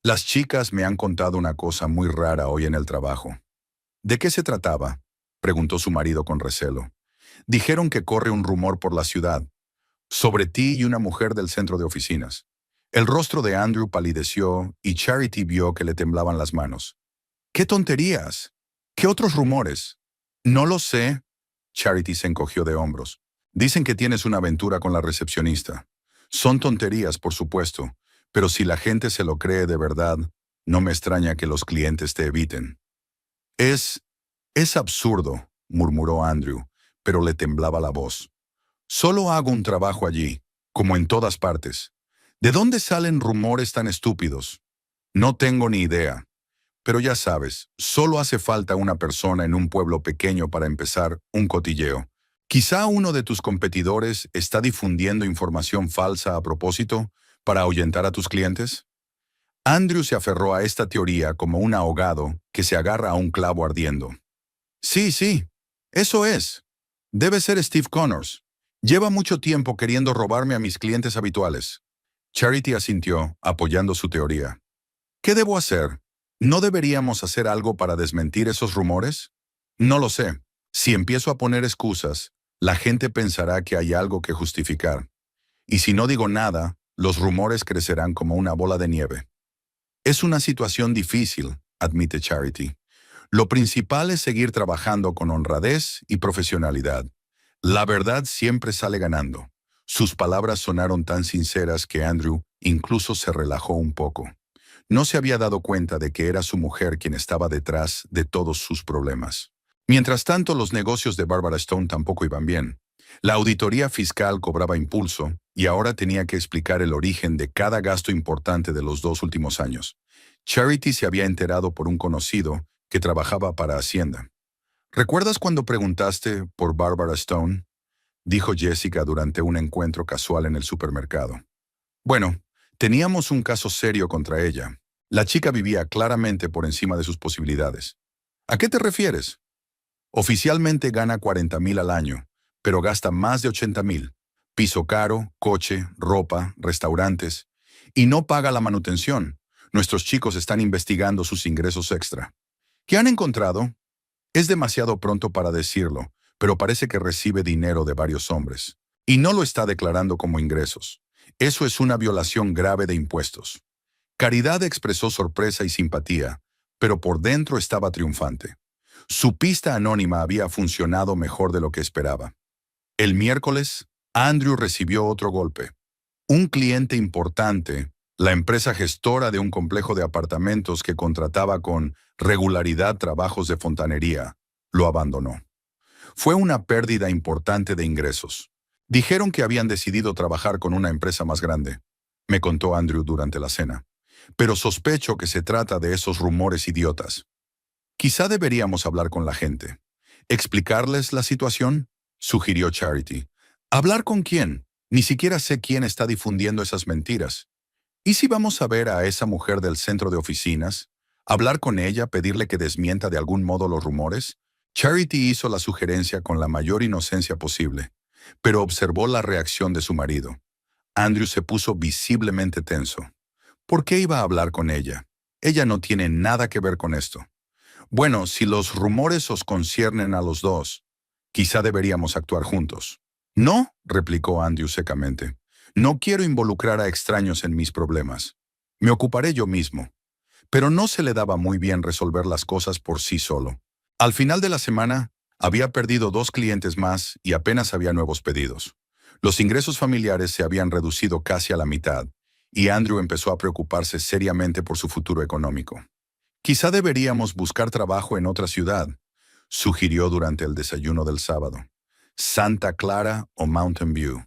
Las chicas me han contado una cosa muy rara hoy en el trabajo. ¿De qué se trataba? Preguntó su marido con recelo. Dijeron que corre un rumor por la ciudad, sobre ti y una mujer del centro de oficinas. El rostro de Andrew palideció y Charity vio que le temblaban las manos. ¡Qué tonterías! ¿Qué otros rumores? No lo sé. Charity se encogió de hombros. Dicen que tienes una aventura con la recepcionista. Son tonterías, por supuesto, pero si la gente se lo cree de verdad, no me extraña que los clientes te eviten. Es absurdo, murmuró Andrew, pero le temblaba la voz. Solo hago un trabajo allí, como en todas partes. ¿De dónde salen rumores tan estúpidos? No tengo ni idea. Pero ya sabes, solo hace falta una persona en un pueblo pequeño para empezar un cotilleo. Quizá uno de tus competidores está difundiendo información falsa a propósito para ahuyentar a tus clientes. Andrew se aferró a esta teoría como un ahogado que se agarra a un clavo ardiendo. Sí, eso es. Debe ser Steve Connors. Lleva mucho tiempo queriendo robarme a mis clientes habituales. Charity asintió, apoyando su teoría. ¿Qué debo hacer? ¿No deberíamos hacer algo para desmentir esos rumores? No lo sé. Si empiezo a poner excusas, la gente pensará que hay algo que justificar. Y si no digo nada, los rumores crecerán como una bola de nieve. Es una situación difícil, admite Charity. Lo principal es seguir trabajando con honradez y profesionalidad. La verdad siempre sale ganando. Sus palabras sonaron tan sinceras que Andrew incluso se relajó un poco. No se había dado cuenta de que era su mujer quien estaba detrás de todos sus problemas. Mientras tanto, los negocios de Barbara Stone tampoco iban bien. La auditoría fiscal cobraba impulso y ahora tenía que explicar el origen de cada gasto importante de los 2 últimos años. Charity se había enterado por un conocido que trabajaba para Hacienda. ¿Recuerdas cuando preguntaste por Barbara Stone? Dijo Jessica durante un encuentro casual en el supermercado. Bueno, teníamos un caso serio contra ella. La chica vivía claramente por encima de sus posibilidades. ¿A qué te refieres? Oficialmente gana 40,000 al año, pero gasta más de 80,000. Piso caro, coche, ropa, restaurantes. Y no paga la manutención. Nuestros chicos están investigando sus ingresos extra. ¿Qué han encontrado? Es demasiado pronto para decirlo, pero parece que recibe dinero de varios hombres. Y no lo está declarando como ingresos. Eso es una violación grave de impuestos. Caridad expresó sorpresa y simpatía, pero por dentro estaba triunfante. Su pista anónima había funcionado mejor de lo que esperaba. El miércoles, Andrew recibió otro golpe. Un cliente importante, la empresa gestora de un complejo de apartamentos que contrataba con regularidad trabajos de fontanería, lo abandonó. Fue una pérdida importante de ingresos. Dijeron que habían decidido trabajar con una empresa más grande, me contó Andrew durante la cena. Pero sospecho que se trata de esos rumores idiotas. Quizá deberíamos hablar con la gente. ¿Explicarles la situación? Sugirió Charity. ¿Hablar con quién? Ni siquiera sé quién está difundiendo esas mentiras. ¿Y si vamos a ver a esa mujer del centro de oficinas? ¿Hablar con ella, pedirle que desmienta de algún modo los rumores? Charity hizo la sugerencia con la mayor inocencia posible, pero observó la reacción de su marido. Andrew se puso visiblemente tenso. ¿Por qué iba a hablar con ella? Ella no tiene nada que ver con esto. Bueno, si los rumores os conciernen a los dos, quizá deberíamos actuar juntos. No, replicó Andrew secamente. No quiero involucrar a extraños en mis problemas. Me ocuparé yo mismo. Pero no se le daba muy bien resolver las cosas por sí solo. Al final de la semana, había perdido 2 clientes más y apenas había nuevos pedidos. Los ingresos familiares se habían reducido casi a la mitad, y Andrew empezó a preocuparse seriamente por su futuro económico. Quizá deberíamos buscar trabajo en otra ciudad, sugirió durante el desayuno del sábado. Santa Clara o Mountain View.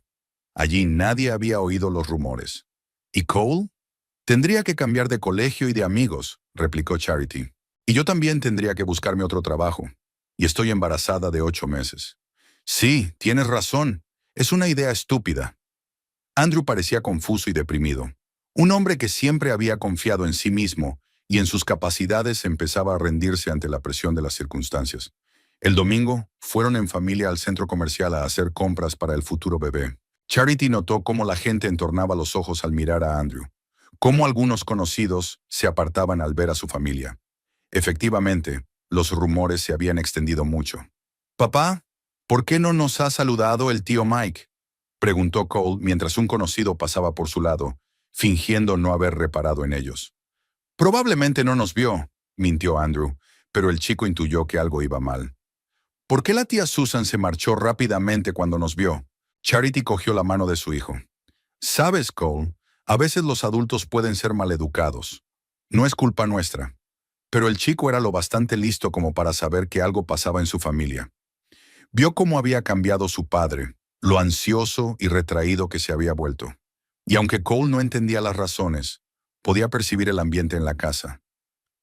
Allí nadie había oído los rumores. ¿Y Cole? Tendría que cambiar de colegio y de amigos, replicó Charity. Y yo también tendría que buscarme otro trabajo. Y estoy embarazada de 8 meses. Sí, tienes razón. Es una idea estúpida. Andrew parecía confuso y deprimido. Un hombre que siempre había confiado en sí mismo y en sus capacidades empezaba a rendirse ante la presión de las circunstancias. El domingo, fueron en familia al centro comercial a hacer compras para el futuro bebé. Charity notó cómo la gente entornaba los ojos al mirar a Andrew, cómo algunos conocidos se apartaban al ver a su familia. Efectivamente, los rumores se habían extendido mucho. «Papá, ¿por qué no nos ha saludado el tío Mike?», preguntó Cole mientras un conocido pasaba por su lado, fingiendo no haber reparado en ellos. «Probablemente no nos vio», mintió Andrew, pero el chico intuyó que algo iba mal. «¿Por qué la tía Susan se marchó rápidamente cuando nos vio?». Charity cogió la mano de su hijo. «Sabes, Cole, a veces los adultos pueden ser maleducados. No es culpa nuestra». Pero el chico era lo bastante listo como para saber que algo pasaba en su familia. Vio cómo había cambiado su padre, lo ansioso y retraído que se había vuelto. Y aunque Cole no entendía las razones, podía percibir el ambiente en la casa.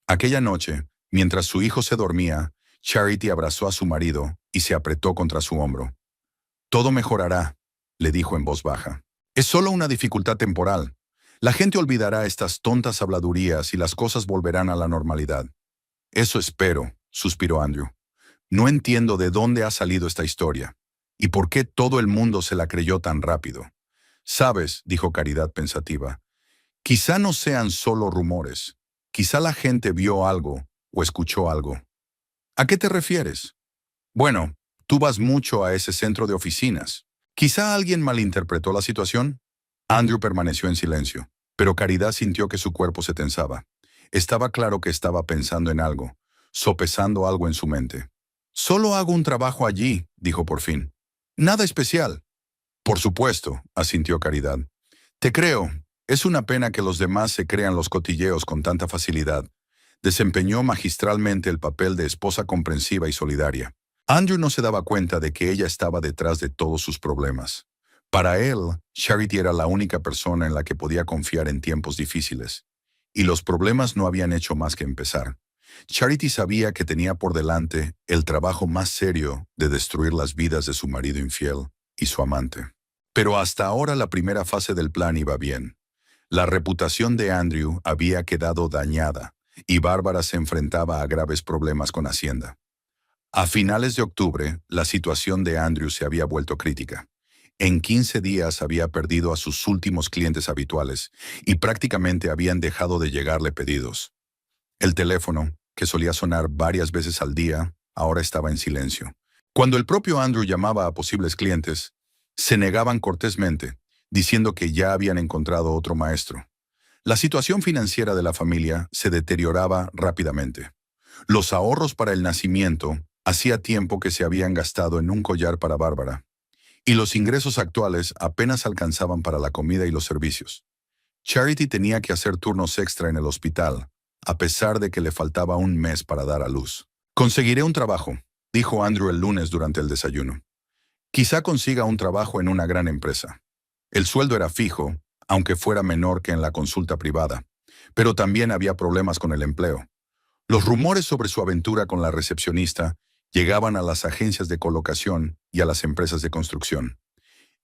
Aquella noche, mientras su hijo se dormía, Charity abrazó a su marido y se apretó contra su hombro. «Todo mejorará», le dijo en voz baja. «Es solo una dificultad temporal. La gente olvidará estas tontas habladurías y las cosas volverán a la normalidad». «Eso espero», suspiró Andrew. «No entiendo de dónde ha salido esta historia y por qué todo el mundo se la creyó tan rápido». «Sabes», dijo Caridad pensativa, «quizá no sean solo rumores. Quizá la gente vio algo o escuchó algo». «¿A qué te refieres?». «Bueno, tú vas mucho a ese centro de oficinas. Quizá alguien malinterpretó la situación». Andrew permaneció en silencio, pero Caridad sintió que su cuerpo se tensaba. Estaba claro que estaba pensando en algo, sopesando algo en su mente. «Solo hago un trabajo allí», dijo por fin. «Nada especial». «Por supuesto», asintió Caridad. «Te creo. Es una pena que los demás se crean los cotilleos con tanta facilidad». Desempeñó magistralmente el papel de esposa comprensiva y solidaria. Andrew no se daba cuenta de que ella estaba detrás de todos sus problemas. Para él, Charity era la única persona en la que podía confiar en tiempos difíciles. Y los problemas no habían hecho más que empezar. Charity sabía que tenía por delante el trabajo más serio de destruir las vidas de su marido infiel y su amante. Pero hasta ahora la primera fase del plan iba bien. La reputación de Andrew había quedado dañada y Bárbara se enfrentaba a graves problemas con Hacienda. A finales de octubre, la situación de Andrew se había vuelto crítica. En 15 días había perdido a sus últimos clientes habituales y prácticamente habían dejado de llegarle pedidos. El teléfono, que solía sonar varias veces al día, ahora estaba en silencio. Cuando el propio Andrew llamaba a posibles clientes, se negaban cortésmente, diciendo que ya habían encontrado otro maestro. La situación financiera de la familia se deterioraba rápidamente. Los ahorros para el nacimiento hacía tiempo que se habían gastado en un collar para Bárbara, y los ingresos actuales apenas alcanzaban para la comida y los servicios. Charity tenía que hacer turnos extra en el hospital, a pesar de que le faltaba un mes para dar a luz. «Conseguiré un trabajo», dijo Andrew el lunes durante el desayuno. «Quizá consiga un trabajo en una gran empresa». El sueldo era fijo, aunque fuera menor que en la consulta privada, pero también había problemas con el empleo. Los rumores sobre su aventura con la recepcionista llegaban a las agencias de colocación y a las empresas de construcción.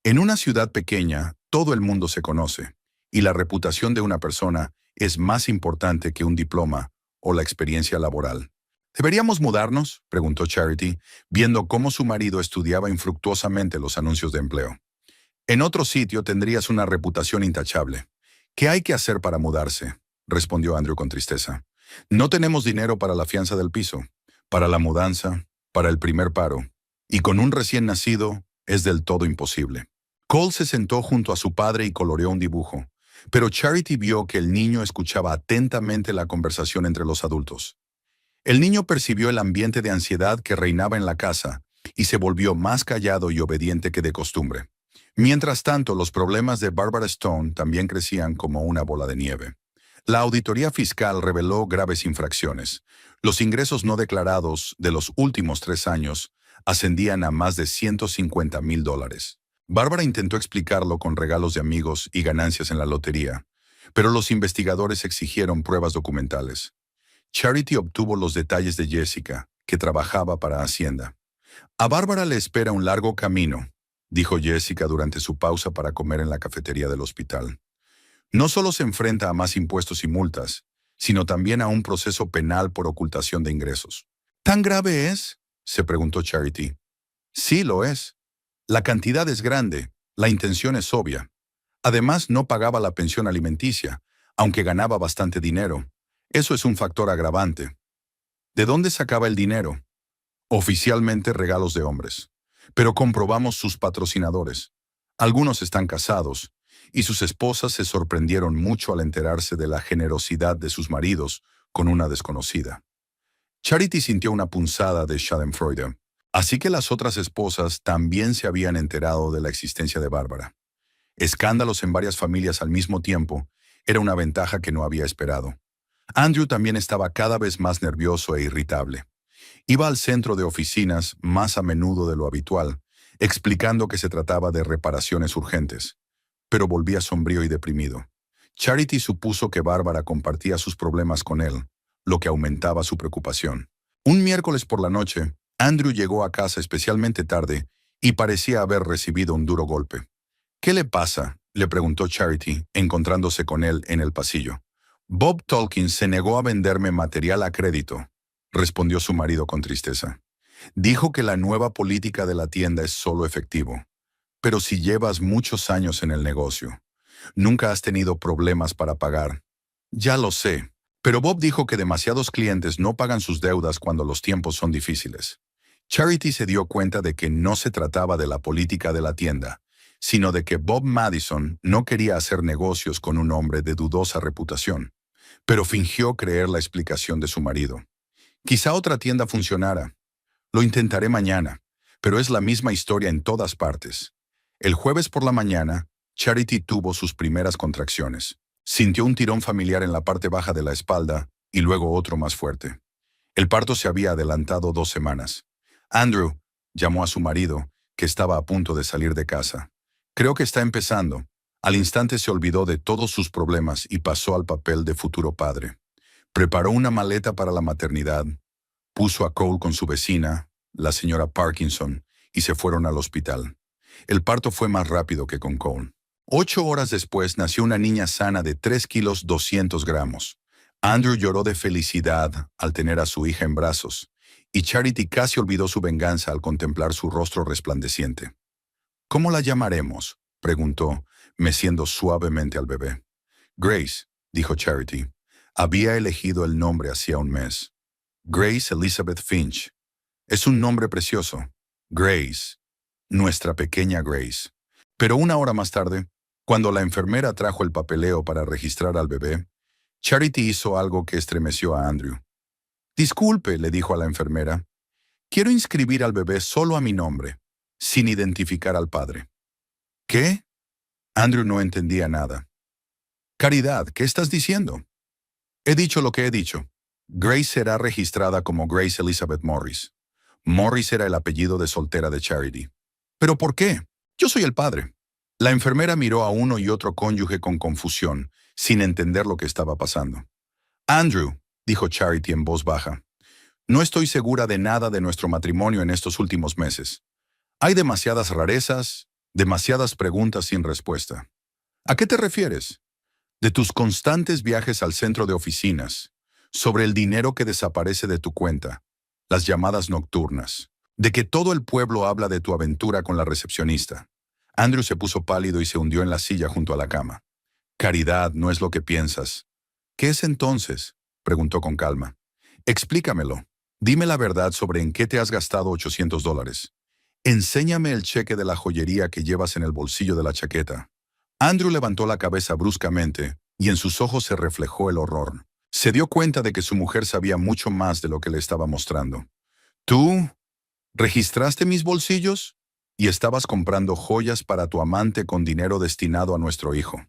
En una ciudad pequeña, todo el mundo se conoce, y la reputación de una persona es más importante que un diploma o la experiencia laboral. ¿Deberíamos mudarnos?, preguntó Charity, viendo cómo su marido estudiaba infructuosamente los anuncios de empleo. En otro sitio tendrías una reputación intachable. ¿Qué hay que hacer para mudarse?, respondió Andrew con tristeza. No tenemos dinero para la fianza del piso, para la mudanza, para el primer paro. Y con un recién nacido es del todo imposible. Cole se sentó junto a su padre y coloreó un dibujo, pero Charity vio que el niño escuchaba atentamente la conversación entre los adultos. El niño percibió el ambiente de ansiedad que reinaba en la casa y se volvió más callado y obediente que de costumbre. Mientras tanto, los problemas de Barbara Stone también crecían como una bola de nieve. La auditoría fiscal reveló graves infracciones. Los ingresos no declarados de los últimos 3 años ascendían a más de $150,000. Bárbara intentó explicarlo con regalos de amigos y ganancias en la lotería, pero los investigadores exigieron pruebas documentales. Charity obtuvo los detalles de Jessica, que trabajaba para Hacienda. A Bárbara le espera un largo camino, dijo Jessica durante su pausa para comer en la cafetería del hospital. No solo se enfrenta a más impuestos y multas, sino también a un proceso penal por ocultación de ingresos. ¿Tan grave es?, se preguntó Charity. Sí, lo es. La cantidad es grande, la intención es obvia. Además, no pagaba la pensión alimenticia, aunque ganaba bastante dinero. Eso es un factor agravante. ¿De dónde sacaba el dinero? Oficialmente regalos de hombres. Pero comprobamos sus patrocinadores. Algunos están casados, y sus esposas se sorprendieron mucho al enterarse de la generosidad de sus maridos con una desconocida. Charity sintió una punzada de schadenfreude, así que las otras esposas también se habían enterado de la existencia de Bárbara. Escándalos en varias familias al mismo tiempo era una ventaja que no había esperado. Andrew también estaba cada vez más nervioso e irritable. Iba al centro de oficinas más a menudo de lo habitual, explicando que se trataba de reparaciones urgentes, pero volvía sombrío y deprimido. Charity supuso que Bárbara compartía sus problemas con él, lo que aumentaba su preocupación. Un miércoles por la noche, Andrew llegó a casa especialmente tarde y parecía haber recibido un duro golpe. ¿Qué le pasa?, le preguntó Charity, encontrándose con él en el pasillo. Bob Tolkien se negó a venderme material a crédito, respondió su marido con tristeza. Dijo que la nueva política de la tienda es solo efectivo. Pero si llevas muchos años en el negocio, nunca has tenido problemas para pagar. Ya lo sé, pero Bob dijo que demasiados clientes no pagan sus deudas cuando los tiempos son difíciles. Charity se dio cuenta de que no se trataba de la política de la tienda, sino de que Bob Madison no quería hacer negocios con un hombre de dudosa reputación, pero fingió creer la explicación de su marido. Quizá otra tienda funcionara. Lo intentaré mañana, pero es la misma historia en todas partes. El jueves por la mañana, Charity tuvo sus primeras contracciones. Sintió un tirón familiar en la parte baja de la espalda y luego otro más fuerte. El parto se había adelantado 2 semanas. Andrew llamó a su marido, que estaba a punto de salir de casa. Creo que está empezando. Al instante se olvidó de todos sus problemas y pasó al papel de futuro padre. Preparó una maleta para la maternidad, puso a Cole con su vecina, la señora Parkinson, y se fueron al hospital. El parto fue más rápido que con Cole. 8 horas después nació una niña sana de 3 kilos 200 gramos. Andrew lloró de felicidad al tener a su hija en brazos, y Charity casi olvidó su venganza al contemplar su rostro resplandeciente. ¿Cómo la llamaremos?, preguntó, meciendo suavemente al bebé. Grace, dijo Charity. Había elegido el nombre hacía un mes. Grace Elizabeth Finch. Es un nombre precioso. Grace. Nuestra pequeña Grace. Pero 1 hora más tarde, cuando la enfermera trajo el papeleo para registrar al bebé, Charity hizo algo que estremeció a Andrew. Disculpe, le dijo a la enfermera. Quiero inscribir al bebé solo a mi nombre, sin identificar al padre. ¿Qué? Andrew no entendía nada. Caridad, ¿qué estás diciendo? He dicho lo que he dicho. Grace será registrada como Grace Elizabeth Morris. Morris era el apellido de soltera de Charity. ¿Pero por qué? Yo soy el padre. La enfermera miró a uno y otro cónyuge con confusión, sin entender lo que estaba pasando. Andrew, dijo Charity en voz baja, no estoy segura de nada de nuestro matrimonio en estos últimos meses. Hay demasiadas rarezas, demasiadas preguntas sin respuesta. ¿A qué te refieres? De tus constantes viajes al centro de oficinas, sobre el dinero que desaparece de tu cuenta, las llamadas nocturnas, de que todo el pueblo habla de tu aventura con la recepcionista. Andrew se puso pálido y se hundió en la silla junto a la cama. Caridad, no es lo que piensas. ¿Qué es entonces? Preguntó con calma. Explícamelo. Dime la verdad sobre en qué te has gastado $800. Enséñame el cheque de la joyería que llevas en el bolsillo de la chaqueta. Andrew levantó la cabeza bruscamente y en sus ojos se reflejó el horror. Se dio cuenta de que su mujer sabía mucho más de lo que le estaba mostrando. ¿Tú registraste mis bolsillos? Y estabas comprando joyas para tu amante con dinero destinado a nuestro hijo.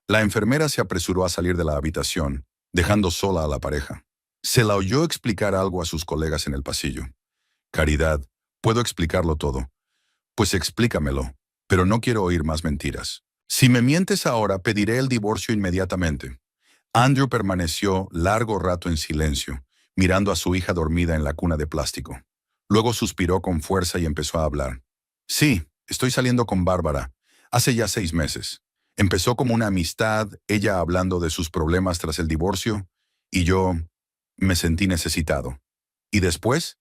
La enfermera se apresuró a salir de la habitación, dejando sola a la pareja. Se la oyó explicar algo a sus colegas en el pasillo. Caridad, puedo explicarlo todo. Pues explícamelo, pero no quiero oír más mentiras. Si me mientes ahora, pediré el divorcio inmediatamente. Andrew permaneció largo rato en silencio, mirando a su hija dormida en la cuna de plástico. Luego suspiró con fuerza y empezó a hablar. Sí, estoy saliendo con Bárbara. Hace ya 6 meses. Empezó como una amistad, ella hablando de sus problemas tras el divorcio, y yo me sentí necesitado. ¿Y después?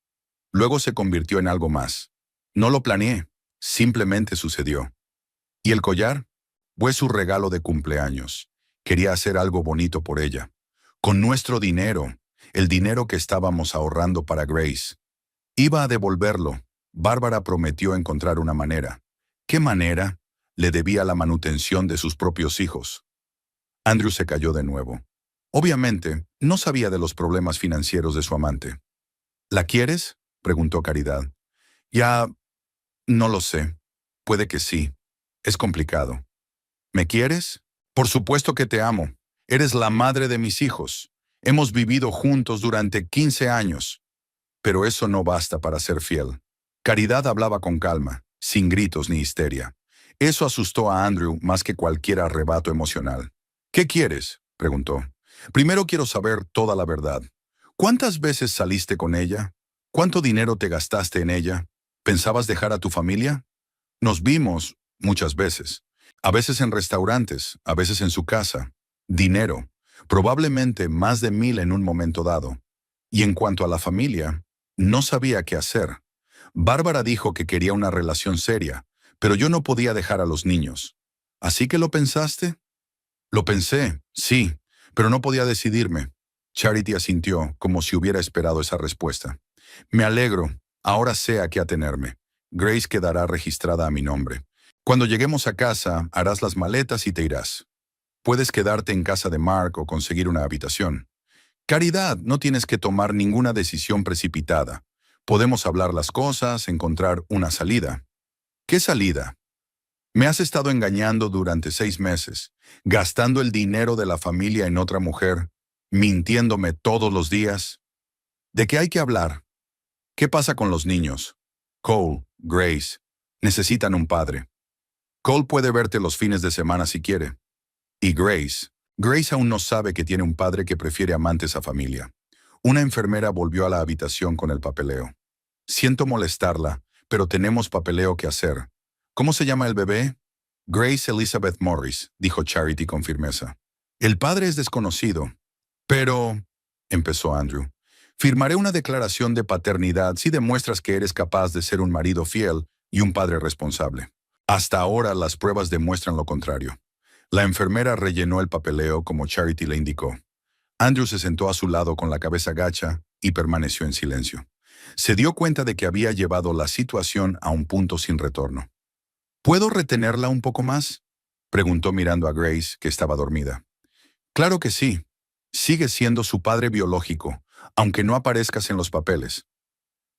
Luego se convirtió en algo más. No lo planeé, simplemente sucedió. ¿Y el collar? Fue su regalo de cumpleaños. Quería hacer algo bonito por ella. Con nuestro dinero, el dinero que estábamos ahorrando para Grace. Iba a devolverlo. Bárbara prometió encontrar una manera. ¿Qué manera? Le debía la manutención de sus propios hijos. Andrew se cayó de nuevo. Obviamente, no sabía de los problemas financieros de su amante. ¿La quieres? Preguntó Caridad. Ya, no lo sé. Puede que sí. Es complicado. ¿Me quieres? Por supuesto que te amo. Eres la madre de mis hijos. Hemos vivido juntos durante 15 años. Pero eso no basta para ser fiel. Caridad hablaba con calma, sin gritos ni histeria. Eso asustó a Andrew más que cualquier arrebato emocional. ¿Qué quieres? Preguntó. Primero quiero saber toda la verdad. ¿Cuántas veces saliste con ella? ¿Cuánto dinero te gastaste en ella? ¿Pensabas dejar a tu familia? Nos vimos muchas veces. A veces en restaurantes, a veces en su casa. Dinero. Probablemente más de 1,000 en un momento dado. Y en cuanto a la familia, no sabía qué hacer. Bárbara dijo que quería una relación seria, pero yo no podía dejar a los niños. ¿Así que lo pensaste? Lo pensé, sí, pero no podía decidirme. Charity asintió, como si hubiera esperado esa respuesta. Me alegro, ahora sé a qué atenerme. Grace quedará registrada a mi nombre. Cuando lleguemos a casa, harás las maletas y te irás. Puedes quedarte en casa de Mark o conseguir una habitación. Caridad, no tienes que tomar ninguna decisión precipitada. Podemos hablar las cosas, encontrar una salida. ¿Qué salida? Me has estado engañando durante 6 meses, gastando el dinero de la familia en otra mujer, mintiéndome todos los días. ¿De qué hay que hablar? ¿Qué pasa con los niños? Cole, Grace, necesitan un padre. Cole puede verte los fines de semana si quiere. Y Grace aún no sabe que tiene un padre que prefiere amantes a familia. Una enfermera volvió a la habitación con el papeleo. Siento molestarla, pero tenemos papeleo que hacer. ¿Cómo se llama el bebé? Grace Elizabeth Morris, dijo Charity con firmeza. El padre es desconocido. Pero, empezó Andrew, firmaré una declaración de paternidad si demuestras que eres capaz de ser un marido fiel y un padre responsable. Hasta ahora las pruebas demuestran lo contrario. La enfermera rellenó el papeleo como Charity le indicó. Andrew se sentó a su lado con la cabeza gacha y permaneció en silencio. Se dio cuenta de que había llevado la situación a un punto sin retorno. ¿Puedo retenerla un poco más? Preguntó mirando a Grace, que estaba dormida. Claro que sí. Sigue siendo su padre biológico, aunque no aparezcas en los papeles.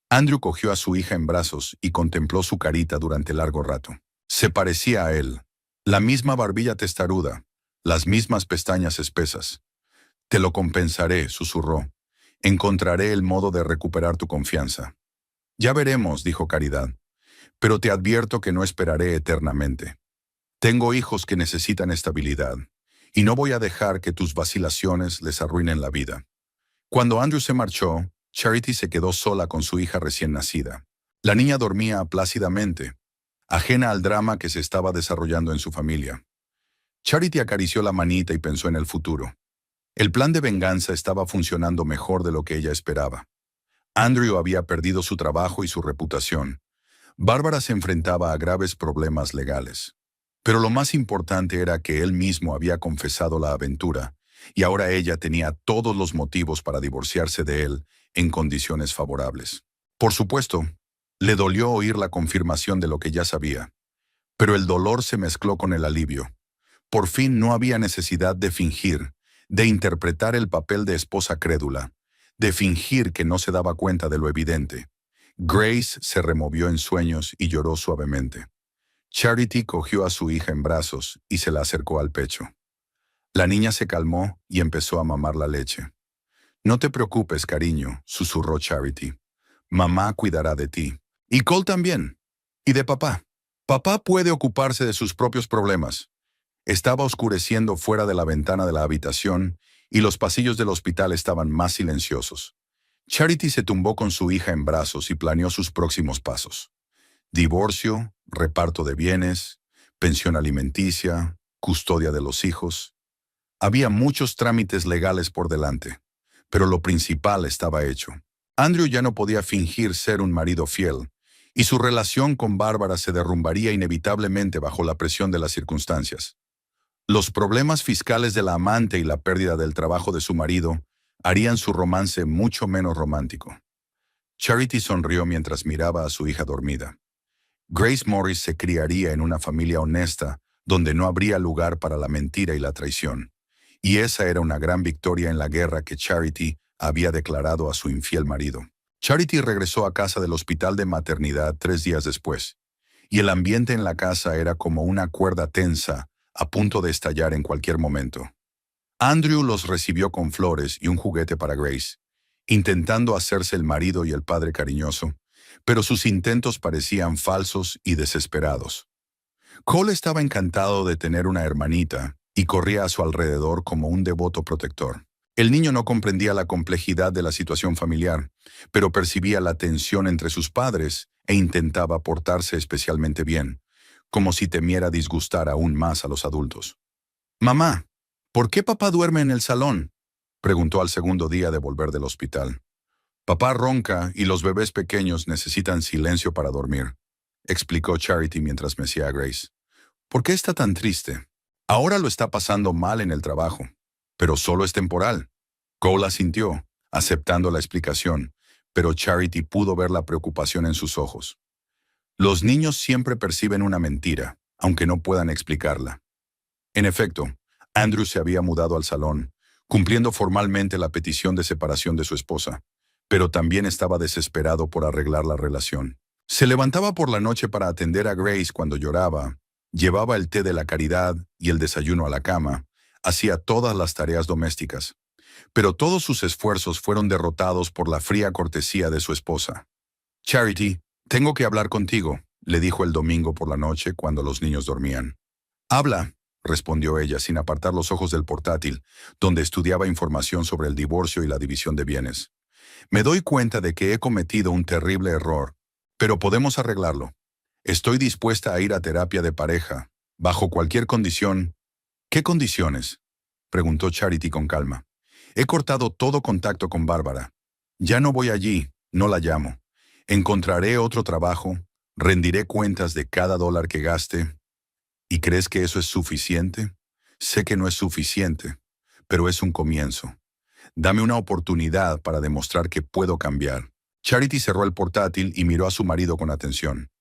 Andrew cogió a su hija en brazos y contempló su carita durante largo rato. Se parecía a él. La misma barbilla testaruda, las mismas pestañas espesas. Te lo compensaré, susurró. Encontraré el modo de recuperar tu confianza. Ya veremos, dijo Caridad. Pero te advierto que no esperaré eternamente. Tengo hijos que necesitan estabilidad, y no voy a dejar que tus vacilaciones les arruinen la vida. Cuando Andrew se marchó, Charity se quedó sola con su hija recién nacida. La niña dormía plácidamente, ajena al drama que se estaba desarrollando en su familia. Charity acarició la manita y pensó en el futuro. El plan de venganza estaba funcionando mejor de lo que ella esperaba. Andrew había perdido su trabajo y su reputación. Bárbara se enfrentaba a graves problemas legales. Pero lo más importante era que él mismo había confesado la aventura, y ahora ella tenía todos los motivos para divorciarse de él en condiciones favorables. Por supuesto, le dolió oír la confirmación de lo que ya sabía, pero el dolor se mezcló con el alivio. Por fin no había necesidad de fingir, de interpretar el papel de esposa crédula, de fingir que no se daba cuenta de lo evidente. Grace se removió en sueños y lloró suavemente. Charity cogió a su hija en brazos y se la acercó al pecho. La niña se calmó y empezó a mamar la leche. «No te preocupes, cariño», susurró Charity. «Mamá cuidará de ti. Y Cole también. Y de papá. Papá puede ocuparse de sus propios problemas». Estaba oscureciendo fuera de la ventana de la habitación y los pasillos del hospital estaban más silenciosos. Charity se tumbó con su hija en brazos y planeó sus próximos pasos. Divorcio, reparto de bienes, pensión alimenticia, custodia de los hijos. Había muchos trámites legales por delante, pero lo principal estaba hecho. Andrew ya no podía fingir ser un marido fiel, y su relación con Bárbara se derrumbaría inevitablemente bajo la presión de las circunstancias. Los problemas fiscales de la amante y la pérdida del trabajo de su marido harían su romance mucho menos romántico. Charity sonrió mientras miraba a su hija dormida. Grace Morris se criaría en una familia honesta donde no habría lugar para la mentira y la traición. Y esa era una gran victoria en la guerra que Charity había declarado a su infiel marido. Charity regresó a casa del hospital de maternidad 3 días después, y el ambiente en la casa era como una cuerda tensa a punto de estallar en cualquier momento. Andrew los recibió con flores y un juguete para Grace, intentando hacerse el marido y el padre cariñoso, pero sus intentos parecían falsos y desesperados. Cole estaba encantado de tener una hermanita y corría a su alrededor como un devoto protector. El niño no comprendía la complejidad de la situación familiar, pero percibía la tensión entre sus padres e intentaba portarse especialmente bien, como si temiera disgustar aún más a los adultos. «Mamá, ¿por qué papá duerme en el salón?», preguntó al segundo día de volver del hospital. «Papá ronca y los bebés pequeños necesitan silencio para dormir», explicó Charity mientras mecía a Grace. «¿Por qué está tan triste? Ahora lo está pasando mal en el trabajo, pero solo es temporal». Cole asintió, aceptando la explicación, pero Charity pudo ver la preocupación en sus ojos. Los niños siempre perciben una mentira, aunque no puedan explicarla. En efecto, Andrew se había mudado al salón, cumpliendo formalmente la petición de separación de su esposa, pero también estaba desesperado por arreglar la relación. Se levantaba por la noche para atender a Grace cuando lloraba, llevaba el té de la caridad y el desayuno a la cama, hacía todas las tareas domésticas. Pero todos sus esfuerzos fueron derrotados por la fría cortesía de su esposa. «Charity, tengo que hablar contigo», le dijo el domingo por la noche cuando los niños dormían. «Habla», respondió ella sin apartar los ojos del portátil, donde estudiaba información sobre el divorcio y la división de bienes. «Me doy cuenta de que he cometido un terrible error, pero podemos arreglarlo. Estoy dispuesta a ir a terapia de pareja, bajo cualquier condición». «¿Qué condiciones?», preguntó Charity con calma. «He cortado todo contacto con Bárbara. Ya no voy allí, no la llamo. Encontraré otro trabajo, rendiré cuentas de cada dólar que gaste». «¿Y crees que eso es suficiente?». «Sé que no es suficiente, pero es un comienzo. Dame una oportunidad para demostrar que puedo cambiar». Charity cerró el portátil y miró a su marido con atención.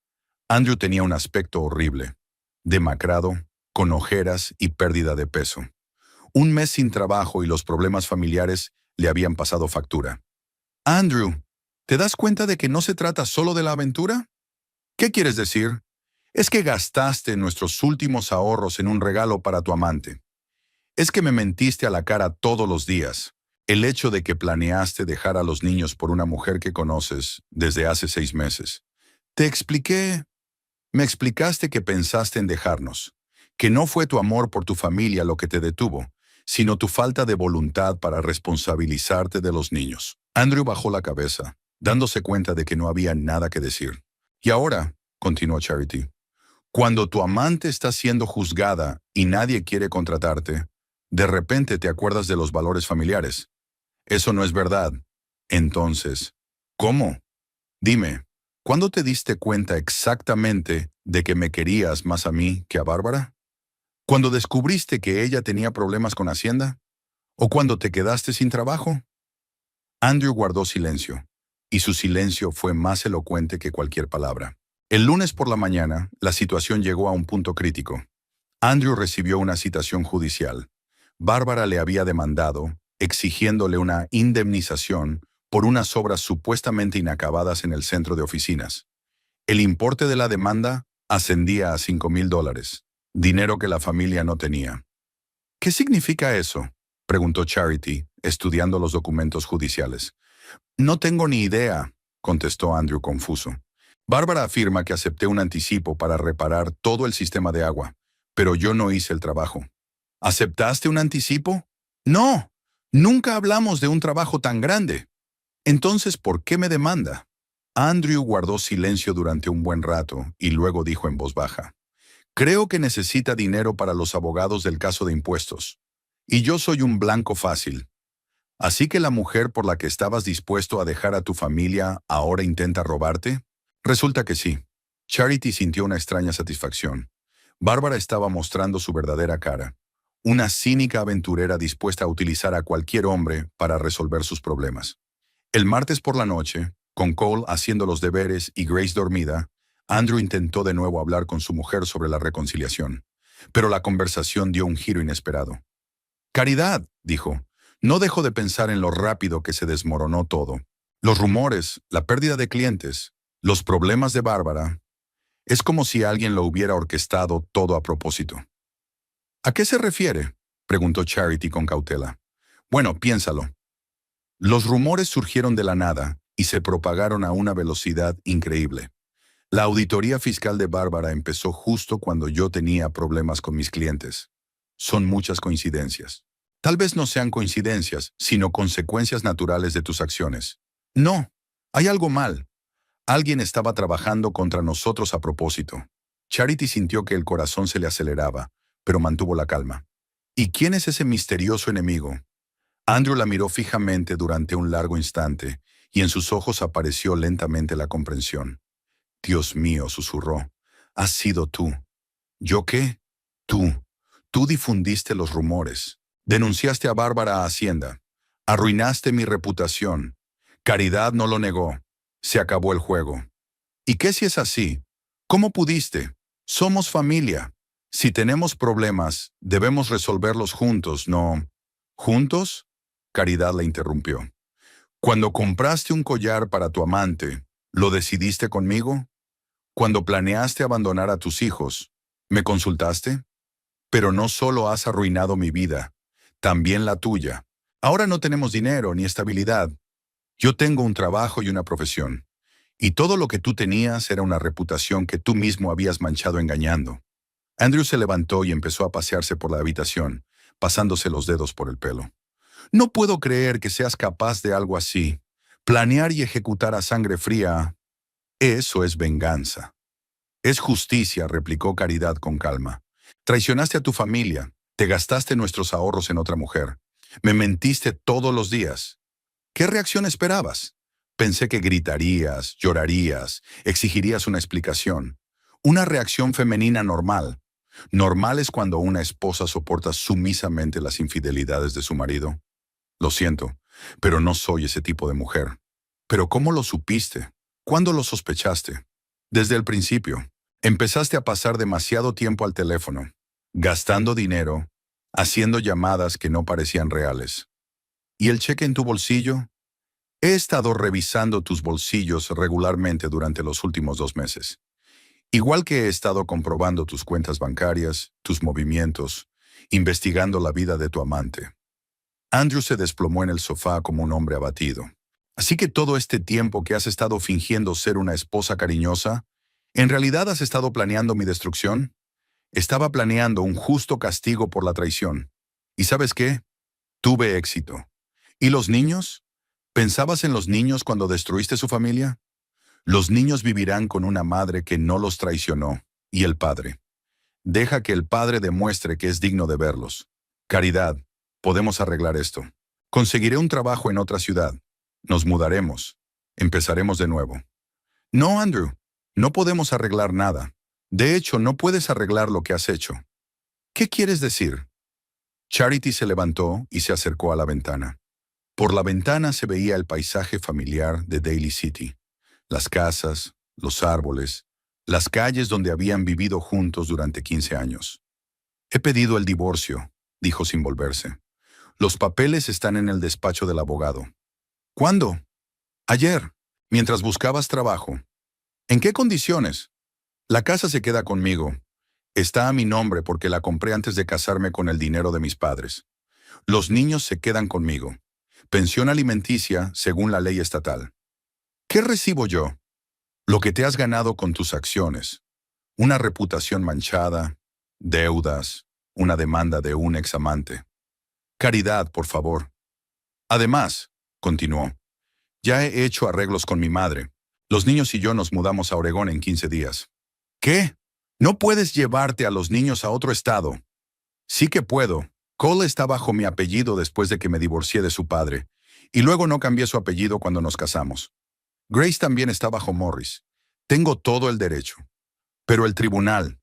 Andrew tenía un aspecto horrible, demacrado, con ojeras y pérdida de peso. Un mes sin trabajo y los problemas familiares le habían pasado factura. «Andrew, ¿te das cuenta de que no se trata solo de la aventura?». «¿Qué quieres decir?». «Es que gastaste nuestros últimos ahorros en un regalo para tu amante. Es que me mentiste a la cara todos los días. El hecho de que planeaste dejar a los niños por una mujer que conoces desde hace 6 meses. Te expliqué. Me explicaste que pensaste en dejarnos, que no fue tu amor por tu familia lo que te detuvo, sino tu falta de voluntad para responsabilizarte de los niños». Andrew bajó la cabeza, dándose cuenta de que no había nada que decir. «Y ahora», continuó Charity, «cuando tu amante está siendo juzgada y nadie quiere contratarte, De repente te acuerdas de los valores familiares. Eso no es verdad. Entonces, ¿cómo? Dime, ¿cuándo te diste cuenta exactamente de que me querías más a mí que a Bárbara? ¿Cuando descubriste que ella tenía problemas con Hacienda? ¿O cuando te quedaste sin trabajo? Andrew guardó silencio, y su silencio fue más elocuente que cualquier palabra. El lunes por la mañana, la situación llegó a un punto crítico. Andrew recibió una citación judicial. Bárbara le había demandado, exigiéndole una indemnización por unas obras supuestamente inacabadas en el centro de oficinas. El importe de la demanda ascendía a $5,000, dinero que la familia no tenía. ¿Qué significa eso?, preguntó Charity, estudiando los documentos judiciales. No tengo ni idea, contestó Andrew confuso. Bárbara afirma que acepté un anticipo para reparar todo el sistema de agua, pero yo no hice el trabajo. ¿Aceptaste un anticipo? No, nunca hablamos de un trabajo tan grande. Entonces, ¿por qué me demanda? Andrew guardó silencio durante un buen rato y luego dijo en voz baja: Creo que necesita dinero para los abogados del caso de impuestos. Y yo soy un blanco fácil. ¿Así que la mujer por la que estabas dispuesto a dejar a tu familia ahora intenta robarte? Resulta que sí. Charity sintió una extraña satisfacción. Bárbara estaba mostrando su verdadera cara. Una cínica aventurera dispuesta a utilizar a cualquier hombre para resolver sus problemas. El martes por la noche, con Cole haciendo los deberes y Grace dormida, Andrew intentó de nuevo hablar con su mujer sobre la reconciliación. Pero la conversación dio un giro inesperado. Caridad, dijo. No dejo de pensar en lo rápido que se desmoronó todo. Los rumores, la pérdida de clientes, los problemas de Bárbara. Es como si alguien lo hubiera orquestado todo a propósito. ¿A qué se refiere?, preguntó Charity con cautela. Bueno, piénsalo. Los rumores surgieron de la nada y se propagaron a una velocidad increíble. La auditoría fiscal de Bárbara empezó justo cuando yo tenía problemas con mis clientes. Son muchas coincidencias. Tal vez no sean coincidencias, sino consecuencias naturales de tus acciones. No, hay algo mal. Alguien estaba trabajando contra nosotros a propósito. Charity sintió que el corazón se le aceleraba, pero mantuvo la calma. ¿Y quién es ese misterioso enemigo? Andrew la miró fijamente durante un largo instante, y en sus ojos apareció lentamente la comprensión. Dios mío, susurró. Has sido tú. ¿Yo qué? Tú. Tú difundiste los rumores. Denunciaste a Bárbara a Hacienda. Arruinaste mi reputación. Caridad no lo negó. Se acabó el juego. ¿Y qué si es así? ¿Cómo pudiste? Somos familia. Si tenemos problemas, debemos resolverlos juntos, ¿no? ¿Juntos? Caridad la interrumpió. Cuando compraste un collar para tu amante, ¿lo decidiste conmigo? Cuando planeaste abandonar a tus hijos, ¿me consultaste? Pero no solo has arruinado mi vida, también la tuya. Ahora no tenemos dinero ni estabilidad. Yo tengo un trabajo y una profesión. Y todo lo que tú tenías era una reputación que tú mismo habías manchado engañando. Andrew se levantó y empezó a pasearse por la habitación, pasándose los dedos por el pelo. No puedo creer que seas capaz de algo así. Planear y ejecutar a sangre fría. Eso es venganza. Es justicia, replicó Caridad con calma. Traicionaste a tu familia, te gastaste nuestros ahorros en otra mujer. Me mentiste todos los días. ¿Qué reacción esperabas? Pensé que gritarías, llorarías, exigirías una explicación. Una reacción femenina normal. Normal es cuando una esposa soporta sumisamente las infidelidades de su marido. Lo siento, pero no soy ese tipo de mujer. ¿Pero cómo lo supiste? ¿Cuándo lo sospechaste? Desde el principio. Empezaste a pasar demasiado tiempo al teléfono, gastando dinero, haciendo llamadas que no parecían reales. ¿Y el cheque en tu bolsillo? He estado revisando tus bolsillos regularmente durante los últimos 2 meses. Igual que he estado comprobando tus cuentas bancarias, tus movimientos, investigando la vida de tu amante. Andrew se desplomó en el sofá como un hombre abatido. Así que todo este tiempo que has estado fingiendo ser una esposa cariñosa, ¿en realidad has estado planeando mi destrucción? Estaba planeando un justo castigo por la traición. ¿Y sabes qué? Tuve éxito. ¿Y los niños? ¿Pensabas en los niños cuando destruiste su familia? Los niños vivirán con una madre que no los traicionó, y el padre. Deja que el padre demuestre que es digno de verlos. Caridad, podemos arreglar esto. Conseguiré un trabajo en otra ciudad. Nos mudaremos. Empezaremos de nuevo. No, Andrew, no podemos arreglar nada. De hecho, no puedes arreglar lo que has hecho. ¿Qué quieres decir? Charity se levantó y se acercó a la ventana. Por la ventana se veía el paisaje familiar de Daly City. Las casas, los árboles, las calles donde habían vivido juntos durante 15 años. He pedido el divorcio, dijo sin volverse. Los papeles están en el despacho del abogado. ¿Cuándo? Ayer, mientras buscabas trabajo. ¿En qué condiciones? La casa se queda conmigo. Está a mi nombre porque la compré antes de casarme con el dinero de mis padres. Los niños se quedan conmigo. Pensión alimenticia según la ley estatal. ¿Qué recibo yo? Lo que te has ganado con tus acciones. Una reputación manchada, deudas, una demanda de un examante. Caridad, por favor. Además, continuó, ya he hecho arreglos con mi madre. Los niños y yo nos mudamos a Oregón en 15 días. ¿Qué? ¿No puedes llevarte a los niños a otro estado? Sí que puedo. Cole está bajo mi apellido después de que me divorcié de su padre, y luego no cambié su apellido cuando nos casamos. Grace también está bajo Morris. Tengo todo el derecho. Pero el tribunal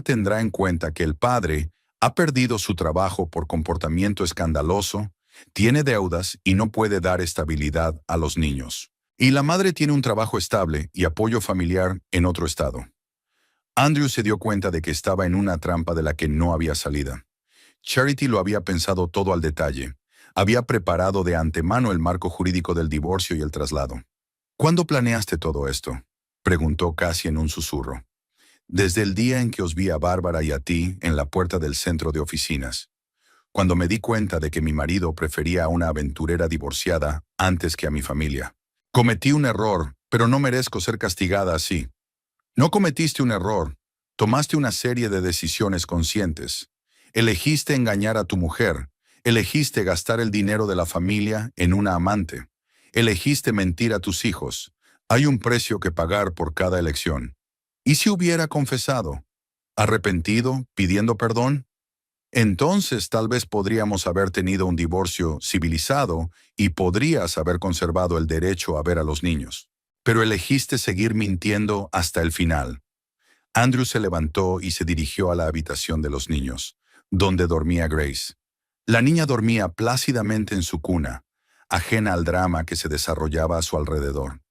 tendrá en cuenta que el padre ha perdido su trabajo por comportamiento escandaloso, tiene deudas y no puede dar estabilidad a los niños. Y la madre tiene un trabajo estable y apoyo familiar en otro estado. Andrew se dio cuenta de que estaba en una trampa de la que no había salida. Charity lo había pensado todo al detalle. Había preparado de antemano el marco jurídico del divorcio y el traslado. ¿Cuándo planeaste todo esto?, preguntó casi en un susurro. Desde el día en que os vi a Bárbara y a ti en la puerta del centro de oficinas. Cuando me di cuenta de que mi marido prefería a una aventurera divorciada antes que a mi familia. Cometí un error, pero no merezco ser castigada así. No cometiste un error. Tomaste una serie de decisiones conscientes. Elegiste engañar a tu mujer. Elegiste gastar el dinero de la familia en una amante. Elegiste mentir a tus hijos. Hay un precio que pagar por cada elección. ¿Y si hubiera confesado? ¿Arrepentido, pidiendo perdón? Entonces tal vez podríamos haber tenido un divorcio civilizado y podrías haber conservado el derecho a ver a los niños. Pero elegiste seguir mintiendo hasta el final. Andrew se levantó y se dirigió a la habitación de los niños, donde dormía Grace. La niña dormía plácidamente en su cuna, ajena al drama que se desarrollaba a su alrededor.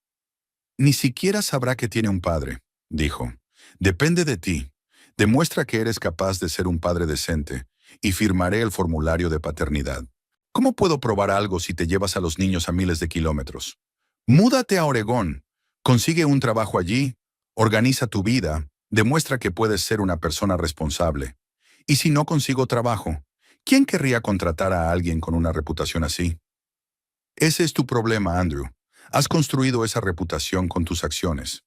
Ni siquiera sabrá que tiene un padre, dijo. Depende de ti. Demuestra que eres capaz de ser un padre decente y firmaré el formulario de paternidad. ¿Cómo puedo probar algo si te llevas a los niños a miles de kilómetros? Múdate a Oregón, consigue un trabajo allí, organiza tu vida, demuestra que puedes ser una persona responsable. Y si no consigo trabajo, ¿quién querría contratar a alguien con una reputación así? Ese es tu problema, Andrew. Has construido esa reputación con tus acciones.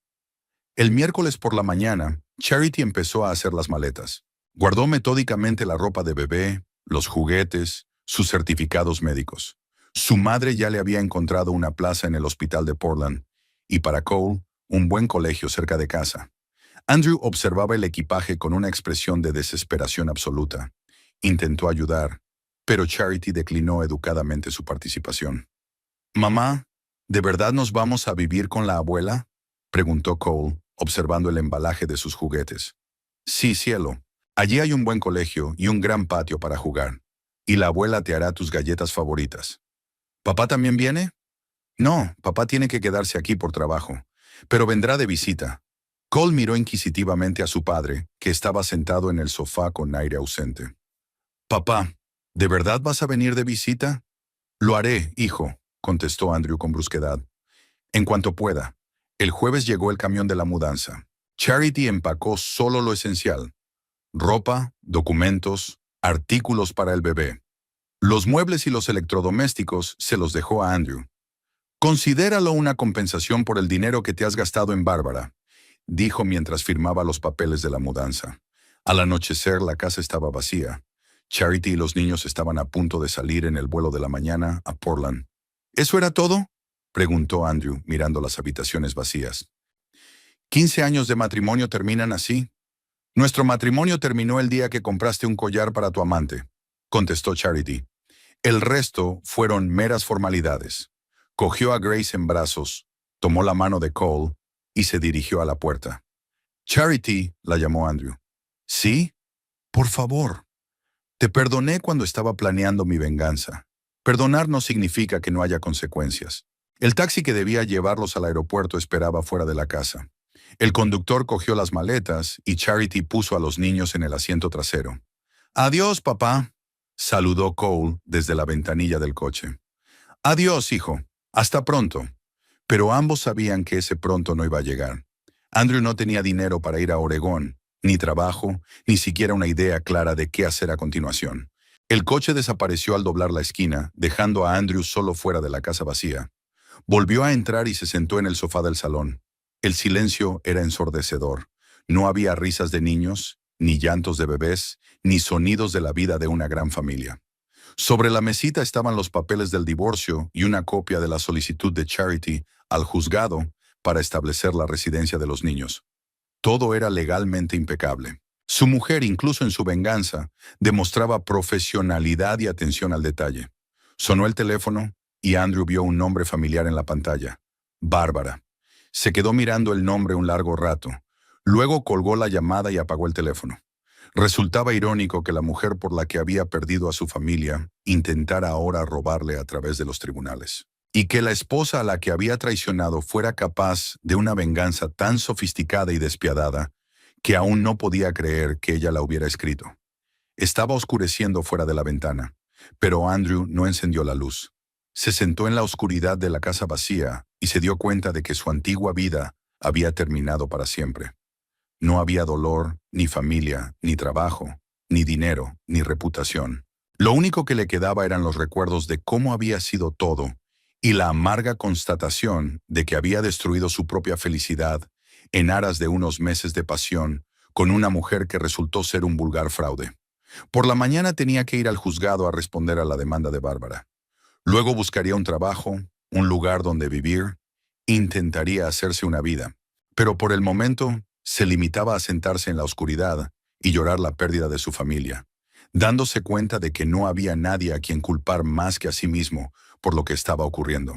El miércoles por la mañana, Charity empezó a hacer las maletas. Guardó metódicamente la ropa de bebé, los juguetes, sus certificados médicos. Su madre ya le había encontrado una plaza en el hospital de Portland, y para Cole, un buen colegio cerca de casa. Andrew observaba el equipaje con una expresión de desesperación absoluta. Intentó ayudar, pero Charity declinó educadamente su participación. «Mamá, ¿de verdad nos vamos a vivir con la abuela?», preguntó Cole, observando el embalaje de sus juguetes. «Sí, cielo. Allí hay un buen colegio y un gran patio para jugar. Y la abuela te hará tus galletas favoritas». «¿Papá también viene?». «No, papá tiene que quedarse aquí por trabajo, pero vendrá de visita». Cole miró inquisitivamente a su padre, que estaba sentado en el sofá con aire ausente. «Papá, ¿de verdad vas a venir de visita?». «Lo haré, hijo», contestó Andrew con brusquedad. «En cuanto pueda». El jueves llegó el camión de la mudanza. Charity empacó solo lo esencial: ropa, documentos, artículos para el bebé. Los muebles y los electrodomésticos se los dejó a Andrew. «Considéralo una compensación por el dinero que te has gastado en Bárbara», dijo mientras firmaba los papeles de la mudanza. Al anochecer la casa estaba vacía. Charity y los niños estaban a punto de salir en el vuelo de la mañana a Portland. «¿Eso era todo?», preguntó Andrew, mirando las habitaciones vacías. 15 años de matrimonio terminan así. Nuestro matrimonio terminó el día que compraste un collar para tu amante. contestó Charity. El resto fueron meras formalidades. Cogió a Grace en brazos, tomó la mano de Cole y se dirigió a la puerta. Charity, la llamó Andrew. ¿Sí? Por favor. Te perdoné cuando estaba planeando mi venganza. Perdonar no significa que no haya consecuencias. El taxi que debía llevarlos al aeropuerto esperaba fuera de la casa. El conductor cogió las maletas y Charity puso a los niños en el asiento trasero. «Adiós, papá», saludó Cole desde la ventanilla del coche. «Adiós, hijo. Hasta pronto». Pero ambos sabían que ese pronto no iba a llegar. Andrew no tenía dinero para ir a Oregón, ni trabajo, ni siquiera una idea clara de qué hacer a continuación. El coche desapareció al doblar la esquina, dejando a Andrew solo fuera de la casa vacía. Volvió a entrar y se sentó en el sofá del salón. El silencio era ensordecedor. No había risas de niños, ni llantos de bebés, ni sonidos de la vida de una gran familia. Sobre la mesita estaban los papeles del divorcio y una copia de la solicitud de Charity al juzgado para establecer la residencia de los niños. Todo era legalmente impecable. Su mujer, incluso en su venganza, demostraba profesionalidad y atención al detalle. Sonó el teléfono y Andrew vio un nombre familiar en la pantalla. Bárbara. Se quedó mirando el nombre un largo rato. Luego colgó la llamada y apagó el teléfono. Resultaba irónico que la mujer por la que había perdido a su familia intentara ahora robarle a través de los tribunales. Y que la esposa a la que había traicionado fuera capaz de una venganza tan sofisticada y despiadada que aún no podía creer que ella la hubiera escrito. Estaba oscureciendo fuera de la ventana, pero Andrew no encendió la luz. Se sentó en la oscuridad de la casa vacía y se dio cuenta de que su antigua vida había terminado para siempre. No había dolor, ni familia, ni trabajo, ni dinero, ni reputación. Lo único que le quedaba eran los recuerdos de cómo había sido todo y la amarga constatación de que había destruido su propia felicidad en aras de unos meses de pasión con una mujer que resultó ser un vulgar fraude. Por la mañana tenía que ir al juzgado a responder a la demanda de Bárbara. Luego buscaría un trabajo, un lugar donde vivir, intentaría hacerse una vida. Pero por el momento se limitaba a sentarse en la oscuridad y llorar la pérdida de su familia, dándose cuenta de que no había nadie a quien culpar más que a sí mismo por lo que estaba ocurriendo.